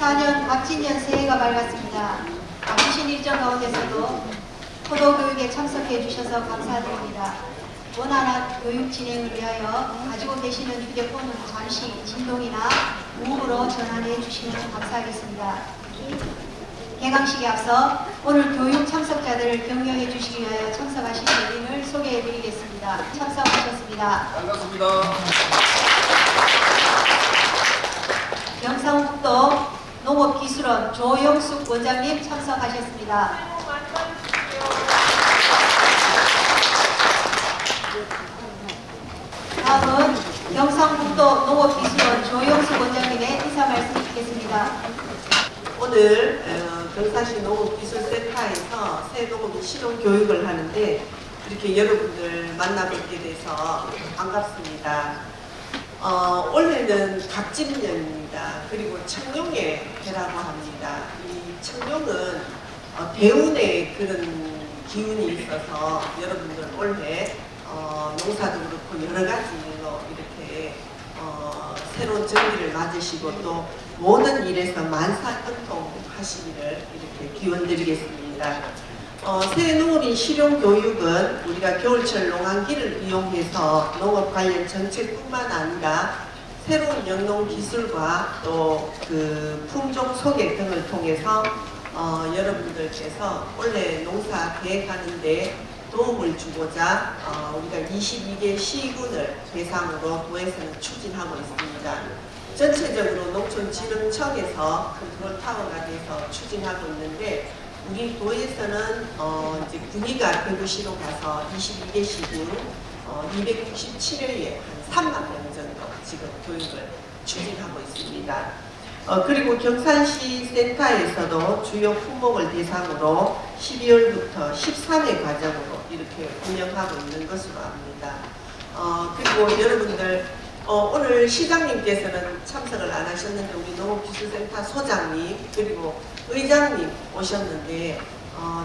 2024년 갑진년 새해가 밝았습니다. 바쁘신 일정 가운데서도 포도교육에 참석해 주셔서 감사드립니다. 원활한 교육 진행을 위하여 가지고 계시는 휴대폰은 잠시 진동이나 무음으로 전환해 주시면 감사하겠습니다. 개강식에 앞서 오늘 교육 참석자들을 격려해 주시기 위하여 참석하신 연인을 소개해 드리겠습니다. 참석하셨습니다. 반갑습니다. 경상북도 농업기술원 조영숙 원장님 참석하셨습니다. 다음은 경상북도 농업기술원 조영숙 원장님의 인사 말씀 듣겠습니다. 오늘 경산시 농업기술센터에서 새농업 실용교육을 하는데 이렇게 여러분들 만나뵙게 돼서 반갑습니다. 올해는 갑진년입니다. 그리고 청룡의 해라고 합니다. 이 청룡은 대운의 그런 기운이 있어서 여러분들 올해 농사도 그렇고 여러 가지로 이렇게 새로운 정기를 맞으시고 또 모든 일에서 만사형통 하시기를 이렇게 기원드리겠습니다. 새해 농업인 실용교육은 우리가 겨울철 농한기를 이용해서 농업 관련 정책뿐만 아니라 새로운 영농 기술과 또 그 품종 소개 등을 통해서 여러분들께서 올해 농사 계획하는데 도움을 주고자 우리가 22개 시군을 대상으로 도에서는 추진하고 있습니다. 전체적으로 농촌진흥청에서 컨트롤 타워가 돼서 추진하고 있는데 우리 도에서는 이제 군의가 대구시로 가서 22개 시군 267회에 한 3만 명 정도 지금 교육을 추진하고 있습니다. 그리고 경산시 센터에서도 주요 품목을 대상으로 12월부터 13회 과정으로 이렇게 운영하고 있는 것으로 압니다. 그리고 여러분들 오늘 시장님께서는 참석을 안 하셨는데 우리 농업기술센터 소장님 그리고 의장님 오셨는데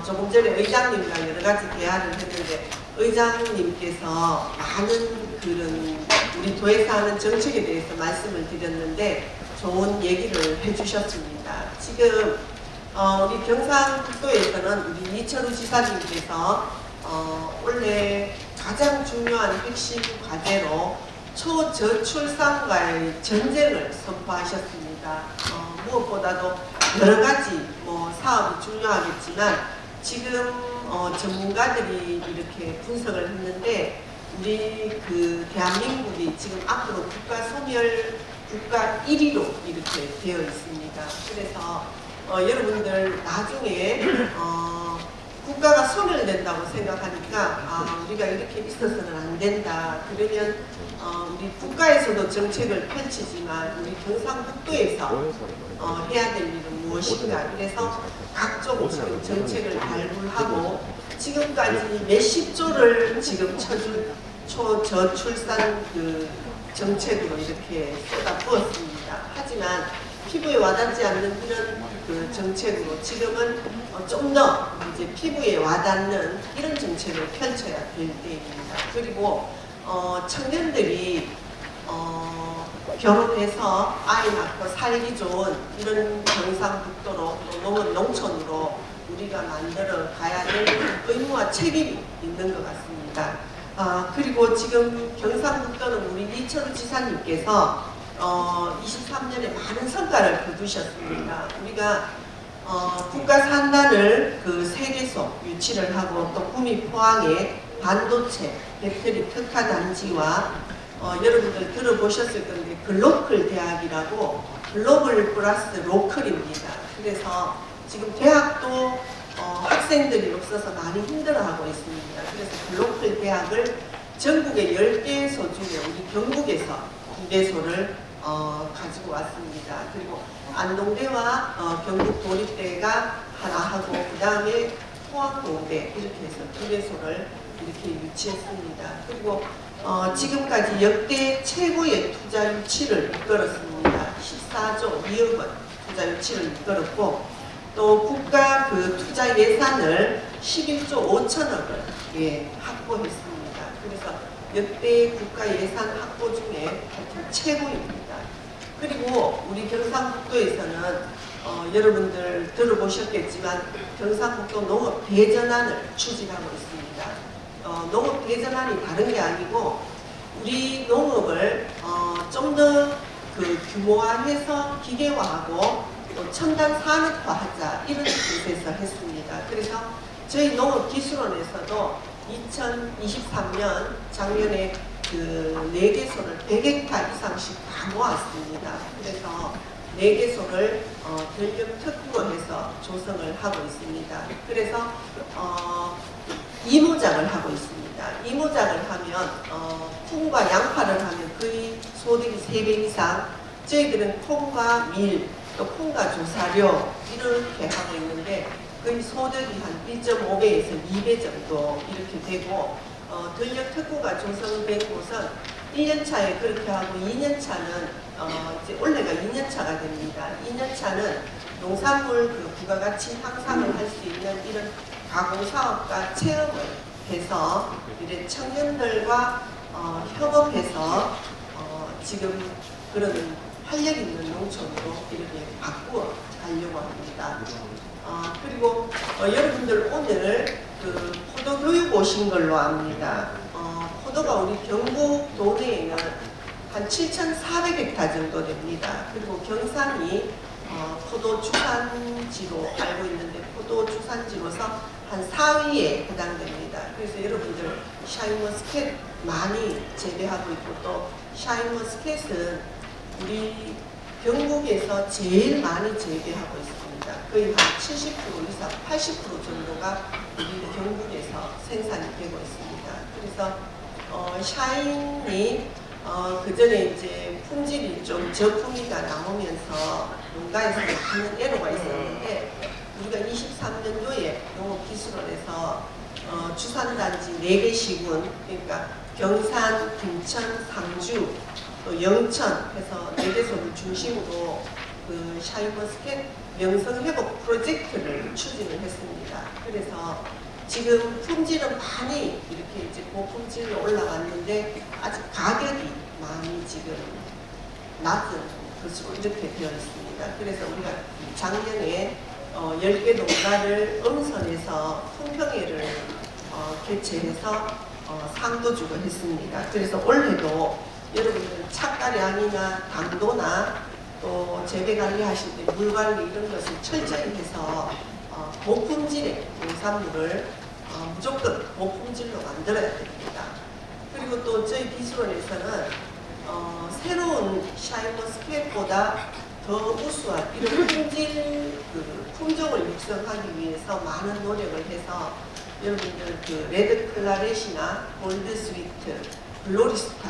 조금 전에 의장님과 여러 가지 대화를 했는데 의장님께서 많은 그런 우리 도에서 하는 정책에 대해서 말씀을 드렸는데 좋은 얘기를 해주셨습니다. 지금 우리 경상북도에서는 우리 이철우 지사님께서 올해 가장 중요한 핵심 과제로 초저출산과의 전쟁을 선포하셨습니다. 무엇보다도 여러 가지 사업이 중요하겠지만 지금 전문가들이 이렇게 분석을 했는데 우리 그 대한민국이 지금 앞으로 국가 1위로 이렇게 되어 있습니다. 그래서 여러분들 나중에 국가가 손을 댄다고 생각하니까 우리가 이렇게 있어서는 안 된다. 그러면 우리 국가에서도 정책을 펼치지만 우리 경상북도에서 해야 될 일은 무엇인가. 그래서 각종 지금 정책을 발굴하고 지금까지 몇십 조를 지금 초저출산 그 정책으로 이렇게 쏟아부었습니다. 하지만 피부에 와닿지 않는 이런 그 정책으로 지금은 좀 더 이제 피부에 와닿는 이런 정책을 펼쳐야 될 때입니다. 그리고 청년들이 결혼해서 아이 낳고 살기 좋은 이런 경상북도로 또 농촌으로 우리가 만들어 가야 될 의무와 책임이 있는 것 같습니다. 그리고 지금 경상북도는 우리 이철우 지사님께서 23년에 많은 성과를 거두셨습니다. 우리가 국가 산단을 그 세계소 유치를 하고 또 구미 포항에 반도체, 배터리 특화 단지와 여러분들 들어보셨을 건데 글로컬 대학이라고 글로벌 플러스 로컬입니다. 그래서 지금 대학도 학생들이 없어서 많이 힘들어하고 있습니다. 그래서 글로컬 대학을 전국의 10개소 중에 우리 경북에서 2개소를 가지고 왔습니다. 그리고 안동대와 경북도립대가 하나 하고 그 다음에 포항동대 이렇게 해서 2개소를 이렇게 유치했습니다. 그리고 지금까지 역대 최고의 투자 유치를 이끌었습니다. 14조 2억 원 투자 유치를 이끌었고 또 국가 그 투자 예산을 11조 5천억을 확보했습니다. 그래서 역대 국가 예산 확보 중에 하여튼 최고입니다. 그리고 우리 경상북도에서는 여러분들 들어보셨겠지만 경상북도 농업 대전환을 추진하고 있습니다. 농업 대전환이 다른 게 아니고 우리 농업을 좀 더 그 규모화해서 기계화하고 또 첨단 산업화하자 이런 뜻에서 했습니다. 그래서 저희 농업기술원에서도 2023년 작년에 그 4개소를 100헥타 이상씩 다 모았습니다. 그래서 4개소를 전력 특구로 해서 조성을 하고 있습니다. 그래서 이모작을 하고 있습니다. 이모작을 하면 콩과 양파를 하면 거의 소득이 3배 이상, 저희들은 콩과 밀, 또 콩과 조사료 이렇게 하고 있는데 거의 소득이 한 1.5배에서 2배 정도 이렇게 되고 전력 특구가 조성된 곳은 1년차에 그렇게 하고 2년차는 이제 올해가 2년차가 됩니다. 2년차는 농산물 그 부가가치 향상을 할 수 있는 이런 가공사업과 체험을 해서 이제 청년들과 협업해서 지금 그런 활력 있는 농촌으로 이렇게 바꾸어 가려고 합니다. 그리고 여러분들 오늘 그 포도 교육 오신 걸로 압니다. 포도가 우리 경북 도내에는 한 7,400헥타 정도 됩니다. 그리고 경산이 포도 주산지로 알고 있는데 포도 주산지로서 한 4위에 해당됩니다. 그래서 여러분들 샤인머스켓 많이 재배하고 있고 또 샤인머스켓은 우리 경북에서 제일 많이 재배하고 있습니다. 거의 한 70% 이상, 80% 정도가 우리 경북에서 생산이 되고 있습니다. 그래서 샤인이 그 전에 이제 품질이 좀 저품위가 나오면서 농가에서 많은 애로가 있었는데 우리가 23년도에 농업기술원에서 주산단지 4개 시군, 그러니까 경산, 김천, 상주, 또 영천 해서 4개소를 중심으로 그 샤인머스켓 명성회복 프로젝트를 추진을 했습니다. 그래서 지금 품질은 많이 이렇게 이제 고품질로 올라갔는데 아직 가격이 많이 지금 낮은 것으로 이렇게 되어 있습니다. 그래서 우리가 작년에 10개 농가를 응선해서 품평회를 개최해서 상도 주고 했습니다. 그래서 올해도 여러분들 착가량이나 당도나 또 재배 관리하실 때 물 관리 이런 것을 철저히 해서 고품질의 농산물을 무조건 고품질로 만들어야 됩니다. 그리고 또 저희 기술원에서는 새로운 샤인머스켓보다 더 우수한 이런 품질 품종을 육성하기 위해서 많은 노력을 해서 여러분들 그 레드 클라렛이나 골드 스위트, 글로리스타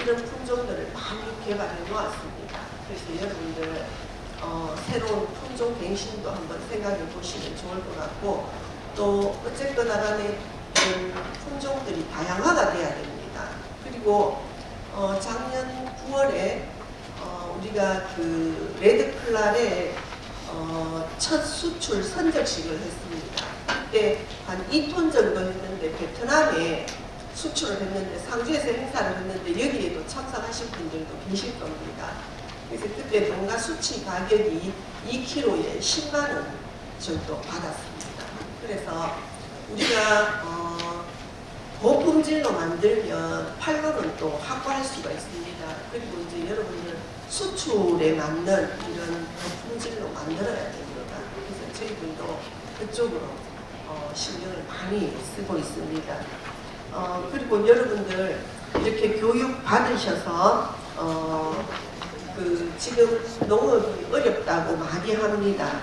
이런 품종들을 많이 개발해 놓았습니다. 그래서 여러분들 새로운 품종 갱신도 한번 생각해 보시면 좋을 것 같고 또 어쨌거나 간에 품종들이 다양화가 돼야 됩니다. 그리고 작년 9월에 우리가 그 레드 클라렛 첫 수출 선적식을 했습니다. 그때 한 2톤 정도 했는데 베트남에 수출을 했는데 상주에서 행사를 했는데 여기에도 참석하신 분들도 계실 겁니다. 그래서 그때 농가 수치 가격이 2kg에 10만 원 정도 받았습니다. 그래서 우리가 고품질로 만들면 팔로는 또 확보할 수가 있습니다. 그리고 이제 여러분들 수출에 맞는 이런 고품질로 만들어야 됩니다. 그래서 저희들도 그쪽으로 신경을 많이 쓰고 있습니다. 그리고 여러분들 이렇게 교육 받으셔서 지금 농업이 어렵다고 많이 합니다.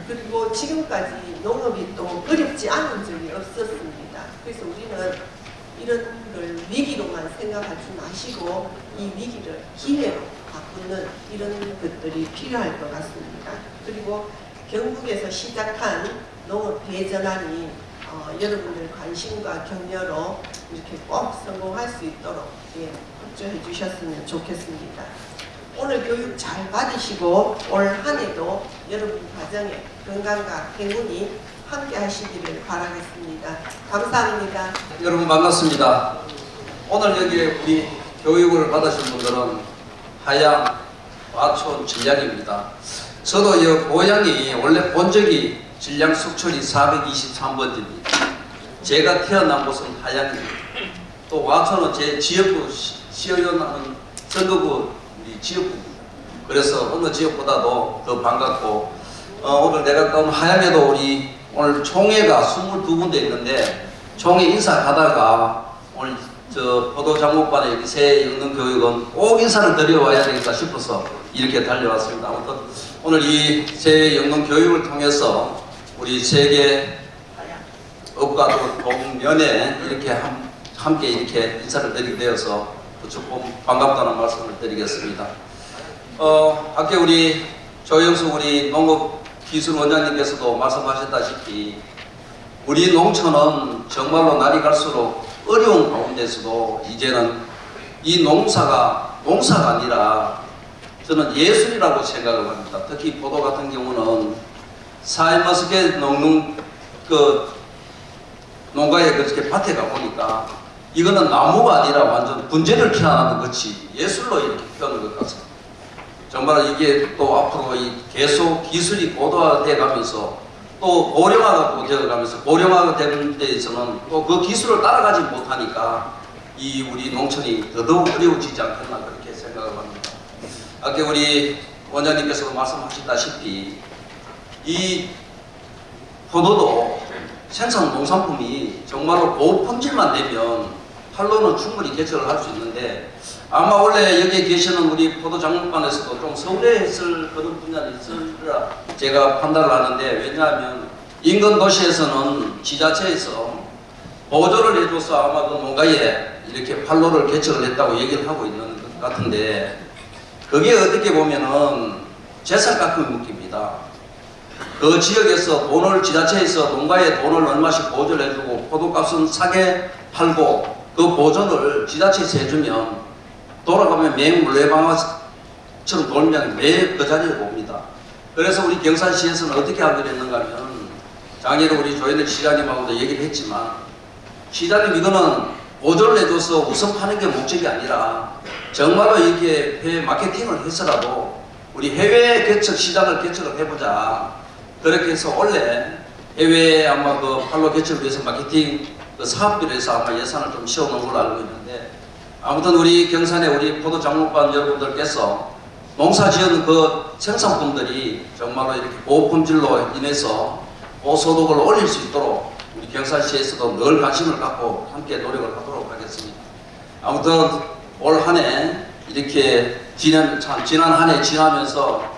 그리고 지금까지 농업이 또 어렵지 않은 적이 없었습니다. 그래서 우리는 이런 걸 위기로만 생각하지 마시고 이 위기를 기회로 바꾸는 이런 것들이 필요할 것 같습니다. 그리고 경북에서 시작한 농업 대전환이 여러분들 관심과 격려로 이렇게 꼭 성공할 수 있도록 협조해 주셨으면 좋겠습니다. 오늘 교육 잘 받으시고 올 한 해도 여러분 가정에 건강과 행운이 함께 하시기를 바라겠습니다. 감사합니다. 여러분 반갑습니다. 오늘 여기 우리 교육을 받으신 분들은 하양, 과촌 진량입니다. 저도 이 고향이 원래 본적이 진량 석촌이 423번지입니다. 제가 태어난 곳은 하양입니다. 또 와촌은 제 지역구 시의원하는 선거구 우리 지역구입니다. 그래서 어느 지역보다도 더 반갑고 오늘 내가 또 하양에도 우리 오늘 총회가 22군데 있는데 총회 인사 가다가 오늘 저 포도장목반에 이렇게 새 영농교육은 꼭 인사를 드려와야 되겠다 싶어서 이렇게 달려왔습니다. 아무튼 오늘 이 새 영농교육을 통해서 우리 세계 업과도 동면에 이렇게 함께 이렇게 인사를 드리게 되어서 조금 반갑다는 말씀을 드리겠습니다. 아까 우리 조영수 우리 농업기술원장님께서도 말씀하셨다시피 우리 농촌은 정말로 날이 갈수록 어려운 가운데서도 이제는 이 농사가 아니라 저는 예술이라고 생각을 합니다. 특히 포도 같은 경우는 샤인머스켓 농가에 그렇게 밭에 가보니까 이거는 나무가 아니라 완전 분재를 피워나는 것이 예술로 이렇게 피우는 것 같습니다. 정말 이게 또 앞으로 계속 기술이 고도화되어 가면서 또 고령화가 되어 가면서 고령화가 되는 데에서는 또 그 기술을 따라가지 못하니까 이 우리 농촌이 더더욱 어려워지지 않겠나 그렇게 생각을 합니다. 아까 우리 원장님께서도 말씀하셨다시피 이 포도도 생산 농산품이 정말로 고품질만 되면 팔로는 충분히 개척을 할 수 있는데 아마 원래 여기에 계시는 우리 포도장목반에서도 좀 서울했을 그런 분야는 있으리라 제가 판단을 하는데 왜냐하면 인근 도시에서는 지자체에서 보조를 해줘서 아마 그 농가에 이렇게 판로를 개척을 했다고 얘기를 하고 있는 것 같은데 그게 어떻게 보면은 재산가격이 묶입니다. 그 지역에서 돈을 지자체에서 농가에 돈을 얼마씩 보조를 해주고 포도값은 싸게 팔고 그 보조를 지자체에서 해주면 돌아가면 매 물레방아처럼 돌면 매 그 자리에 옵니다. 그래서 우리 경산시에서는 어떻게 하기로 했는가 하면 작년에 우리 조현일 시장님하고도 얘기를 했지만 시장님 이거는 보조를 해줘서 우선 파는 게 목적이 아니라 정말로 이렇게 해외 마케팅을 해서라도 우리 해외 개척 시장을 개척을 해보자. 그렇게 해서 원래 해외 아마 그 팔로 개척을 위해서 마케팅 그 사업비를 해서 아마 예산을 좀 씌워놓은 걸로 알고 있는데 아무튼 우리 경산의 우리 포도장목반 여러분들께서 농사 지은 그 생산품들이 정말로 이렇게 고품질로 인해서 고소득을 올릴 수 있도록 우리 경산시에서도 늘 관심을 갖고 함께 노력을 하도록 하겠습니다. 아무튼 올 한 해 이렇게 지난 한 해 지나면서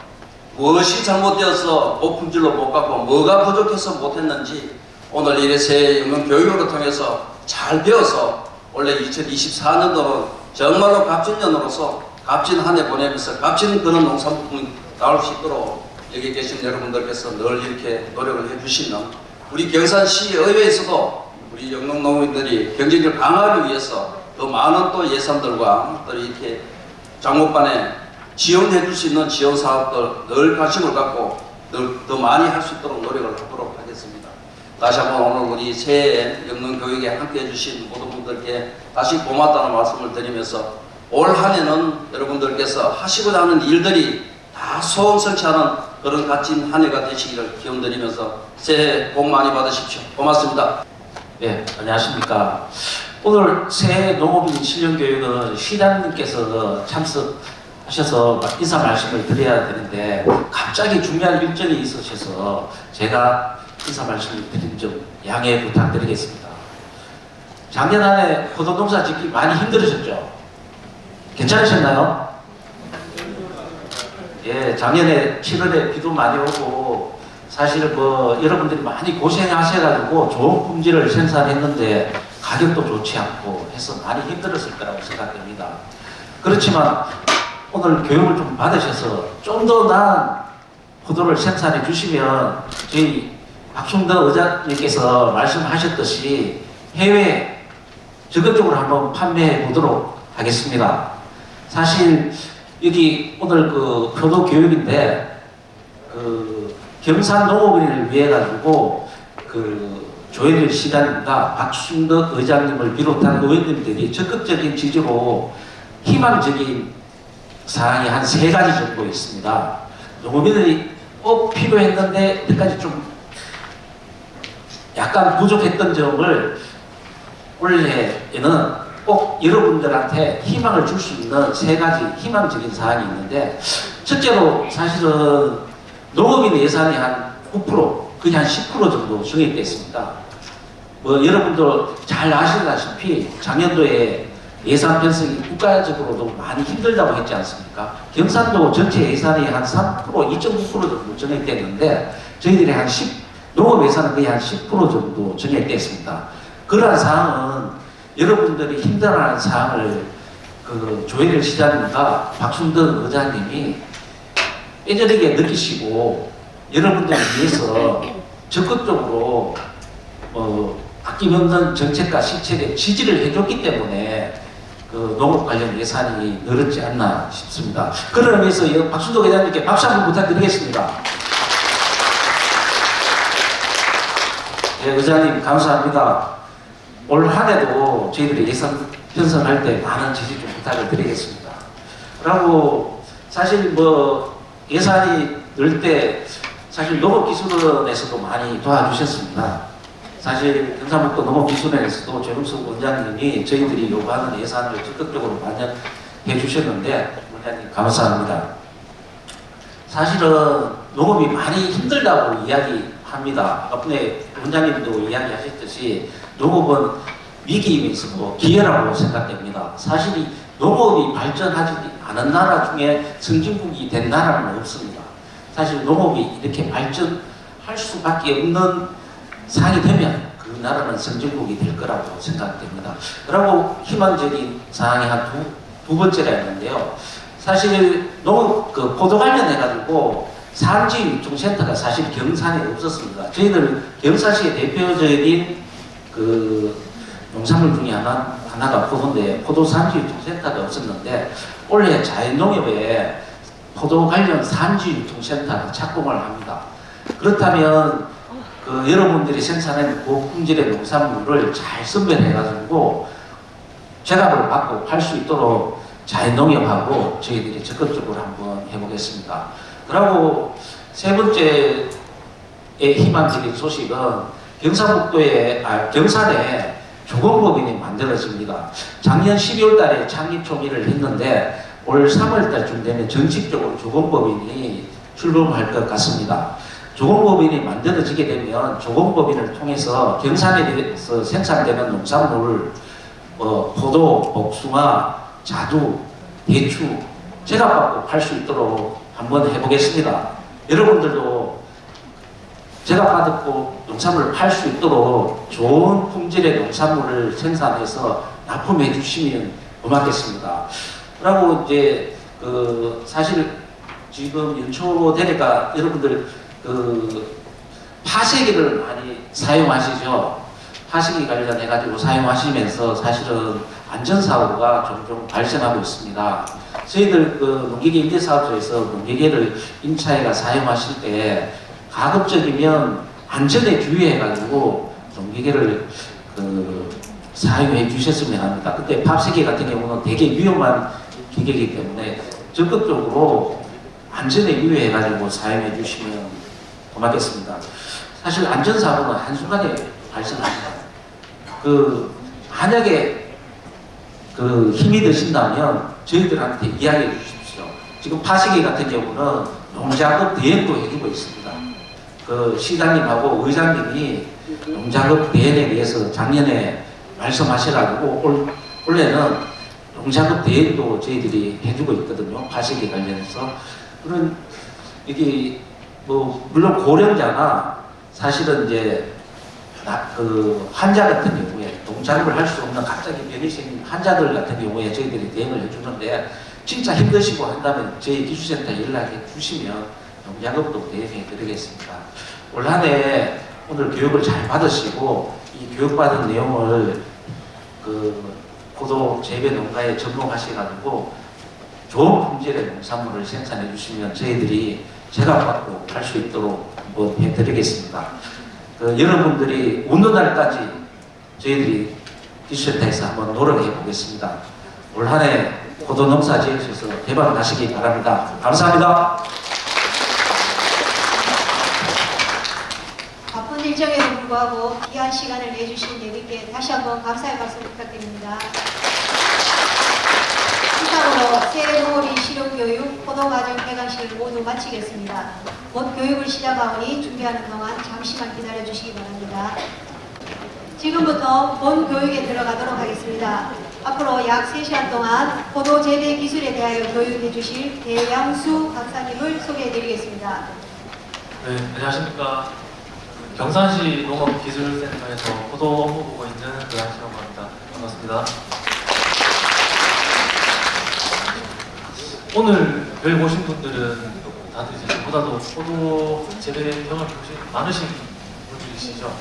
무엇이 잘못되어서 고품질로 못 갖고 뭐가 부족해서 못했는지 오늘 이래 새 영농교육을 통해서 잘 배워서 원래 2024년도는 정말로 값진 년으로서 값진 한 해 보내면서 값진 그런 농산품이 나올 수 있도록 여기 계신 여러분들께서 늘 이렇게 노력을 해주시면 우리 경산시 의회에서도 우리 영농농민들이 경쟁력을 강화하기 위해서 더 많은 또 예산들과 또 이렇게 장목반에 지원해 줄 수 있는 지원 사업들 늘 관심을 갖고 늘 더 많이 할 수 있도록 노력을 하도록 하겠습니다. 다시 한번 오늘 우리 새해 영농교육에 함께 해주신 모든 분들께 다시 고맙다는 말씀을 드리면서 올 한 해는 여러분들께서 하시고자 하는 일들이 다 소원성취하는 그런 값진 한 해가 되시기를 기원드리면서 새해 복 많이 받으십시오. 고맙습니다. 네, 안녕하십니까. 오늘 새해 농업인 실용교육은 시장님께서 참석하셔서 인사 말씀을 드려야 되는데 갑자기 중요한 일정이 있으셔서 제가 인사 말씀을 드린 점 양해 부탁드리겠습니다. 작년 한 해 포도농사 짓기 많이 힘들으셨죠? 괜찮으셨나요? 예, 작년에 7월에 비도 많이 오고 사실 뭐 여러분들이 많이 고생하셔가지고 좋은 품질을 생산했는데 가격도 좋지 않고 해서 많이 힘들었을 거라고 생각됩니다. 그렇지만 오늘 교육을 좀 받으셔서 좀 더 나은 포도를 생산해 주시면 저희 박충덕 의장님께서 말씀하셨듯이 해외에 적극적으로 한번 판매해 보도록 하겠습니다. 사실 여기 오늘 그 표도 교육인데 그 경산 농업인을 위해 가지고 그 조현일 시장님과 박충덕 의장님을 비롯한 의원님들이 적극적인 지지로 희망적인 사항이 한 3가지 정도 있습니다. 농업인들이 꼭 필요했는데 여기까지 좀 약간 부족했던 점을 올해에는 꼭 여러분들한테 희망을 줄 수 있는 3가지 희망적인 사항이 있는데, 첫째로 사실은 농업인 예산이 한 9%, 거의 한 10% 정도 증액됐습니다. 뭐 여러분도 잘 아시다시피 작년도에 예산 편성이 국가적으로도 많이 힘들다고 했지 않습니까? 경상도 전체 예산이 한 3%, 2.9% 정도 증액됐는데 저희들이 농업 예산은 거의 한 10% 정도 증액됐습니다. 그러한 사항은 여러분들이 힘들어하는 사항을 조혜련 시장님과 박순덕 의장님이 빼저리게 느끼시고 여러분들을 위해서 적극적으로 아낌없는 정책과 실책에 지지를 해줬기 때문에 농업 관련 예산이 늘었지 않나 싶습니다. 그런 의미에서 박순덕 회장님께 박수 한번 부탁드리겠습니다. 네, 의장님 감사합니다. 올 한 해도 저희들이 예산 편성할 때 많은 지지 좀 부탁을 드리겠습니다. 그리고 사실 예산이 늘 때 사실 농업기술원에서도 많이 도와주셨습니다. 사실 경상북도 농업기술원에서도 최금숙 원장님이 저희들이 요구하는 예산을 적극적으로 반영해 주셨는데 원장님 감사합니다. 사실은 농업이 많이 힘들다고 이야기합니다. 아까 원장님도 이야기하셨듯이 농업은 위기임에서도 기회라고 생각됩니다. 사실 이 농업이 발전하지 않은 나라 중에 선진국이 된 나라는 없습니다. 사실 농업이 이렇게 발전할 수밖에 없는 상이 되면 그 나라는 선진국이 될 거라고 생각됩니다. 그리고 희망적인 사항이 한 두 번째가 있는데요. 사실 농업 포도 관련해가지고 산지 유통센터가 사실 경산에 없었습니다. 저희들 경산시의 대표적인 농산물 중에 하나가 포도인데 포도 산지 유통센터가 없었는데 올해 자연농협에 포도 관련 산지 유통센터가 착공을 합니다. 그렇다면 여러분들이 생산한 고품질의 농산물을 잘 선별해가지고 제값을 받고 팔 수 있도록 자연농협하고 저희들이 적극적으로 한번 해보겠습니다. 그리고 세 번째의 희망적인 소식은 경산에 조건법인이 만들어집니다. 작년 12월 달에 창립 총회를 했는데 올 3월 달쯤 되면 정식적으로 조건법인이 출범할 것 같습니다. 조건법인이 만들어지게 되면 조건법인을 통해서 경산에서 생산되는 농산물, 포도, 복숭아, 자두, 대추 제값받고 팔 수 있도록 한번 해보겠습니다. 여러분들도 제값받고 농산물을 팔 수 있도록 좋은 품질의 농산물을 생산해서 납품해 주시면 고맙겠습니다. 그리고 이제 사실 지금 연초 되니까 여러분들 파쇄기를 많이 사용하시죠. 파쇄기 관련해가지고 사용하시면서 사실은 안전사고가 종종 발생하고 있습니다. 저희들 농기계 임대사업소에서 농기계를 임차회가 사용하실 때 가급적이면 안전에 주의해가지고 농기계를 사용해 주셨으면 합니다. 그때 파쇄기 같은 경우는 되게 위험한 기계이기 때문에 적극적으로 안전에 유의해가지고 사용해 주시면 고맙겠습니다. 사실 안전사고는 한순간에 발생합니다. 만약에 힘이 드신다면 저희들한테 이야기해 주십시오. 지금 파쇄기 같은 경우는 농작업 대행도 해주고 있습니다. 시장님하고 의장님이 농작업 대행에 대해서 작년에 말씀하셔가지고 올해는 농작업 대행도 저희들이 해주고 있거든요. 파쇄기 관련해서. 이게 물론 고령자나 사실은 이제 환자 같은 경우에 농작업을 할 수 없는 갑자기 병이 생긴 환자들 같은 경우에 저희들이 대응을 해주는데 진짜 힘드시고 한다면 저희 기술센터에 연락해 주시면 농작업도 대응해 드리겠습니다. 올 한 해 오늘 교육을 잘 받으시고 이 교육받은 내용을 포도 재배 농가에 접목하셔가지고 좋은 품질의 농산물을 생산해 주시면 저희들이 제값받고 할 수 있도록 한번 해드리겠습니다. 여러분들이 웃는 날까지 저희들이 기술센터에서 한번 노력해 보겠습니다. 올 한 해 포도 농사 지으셔서 대박 나시기 바랍니다. 감사합니다. 바쁜 일정에도 불구하고 귀한 시간을 내주신 대비께 다시 한번 감사의 말씀 부탁드립니다. 이상으로 새해놀이 실용교육 포도과정 개강식을 모두 마치겠습니다. 곧 교육을 시작하오니 준비하는 동안 잠시만 기다려 주시기 바랍니다. 지금부터 본 교육에 들어가도록 하겠습니다. 앞으로 약 3시간 동안 포도 재배 기술에 대하여 교육해 주실 배양수 박사님을 소개해 드리겠습니다. 네, 안녕하십니까. 경산시 농업기술센터에서 포도 업무 보고 있는 배양수라고 합니다. 반갑습니다. 오늘 여기 오신 분들은 다들 이제 저보다도 포도 재배 경험이 많으신 분들이시죠.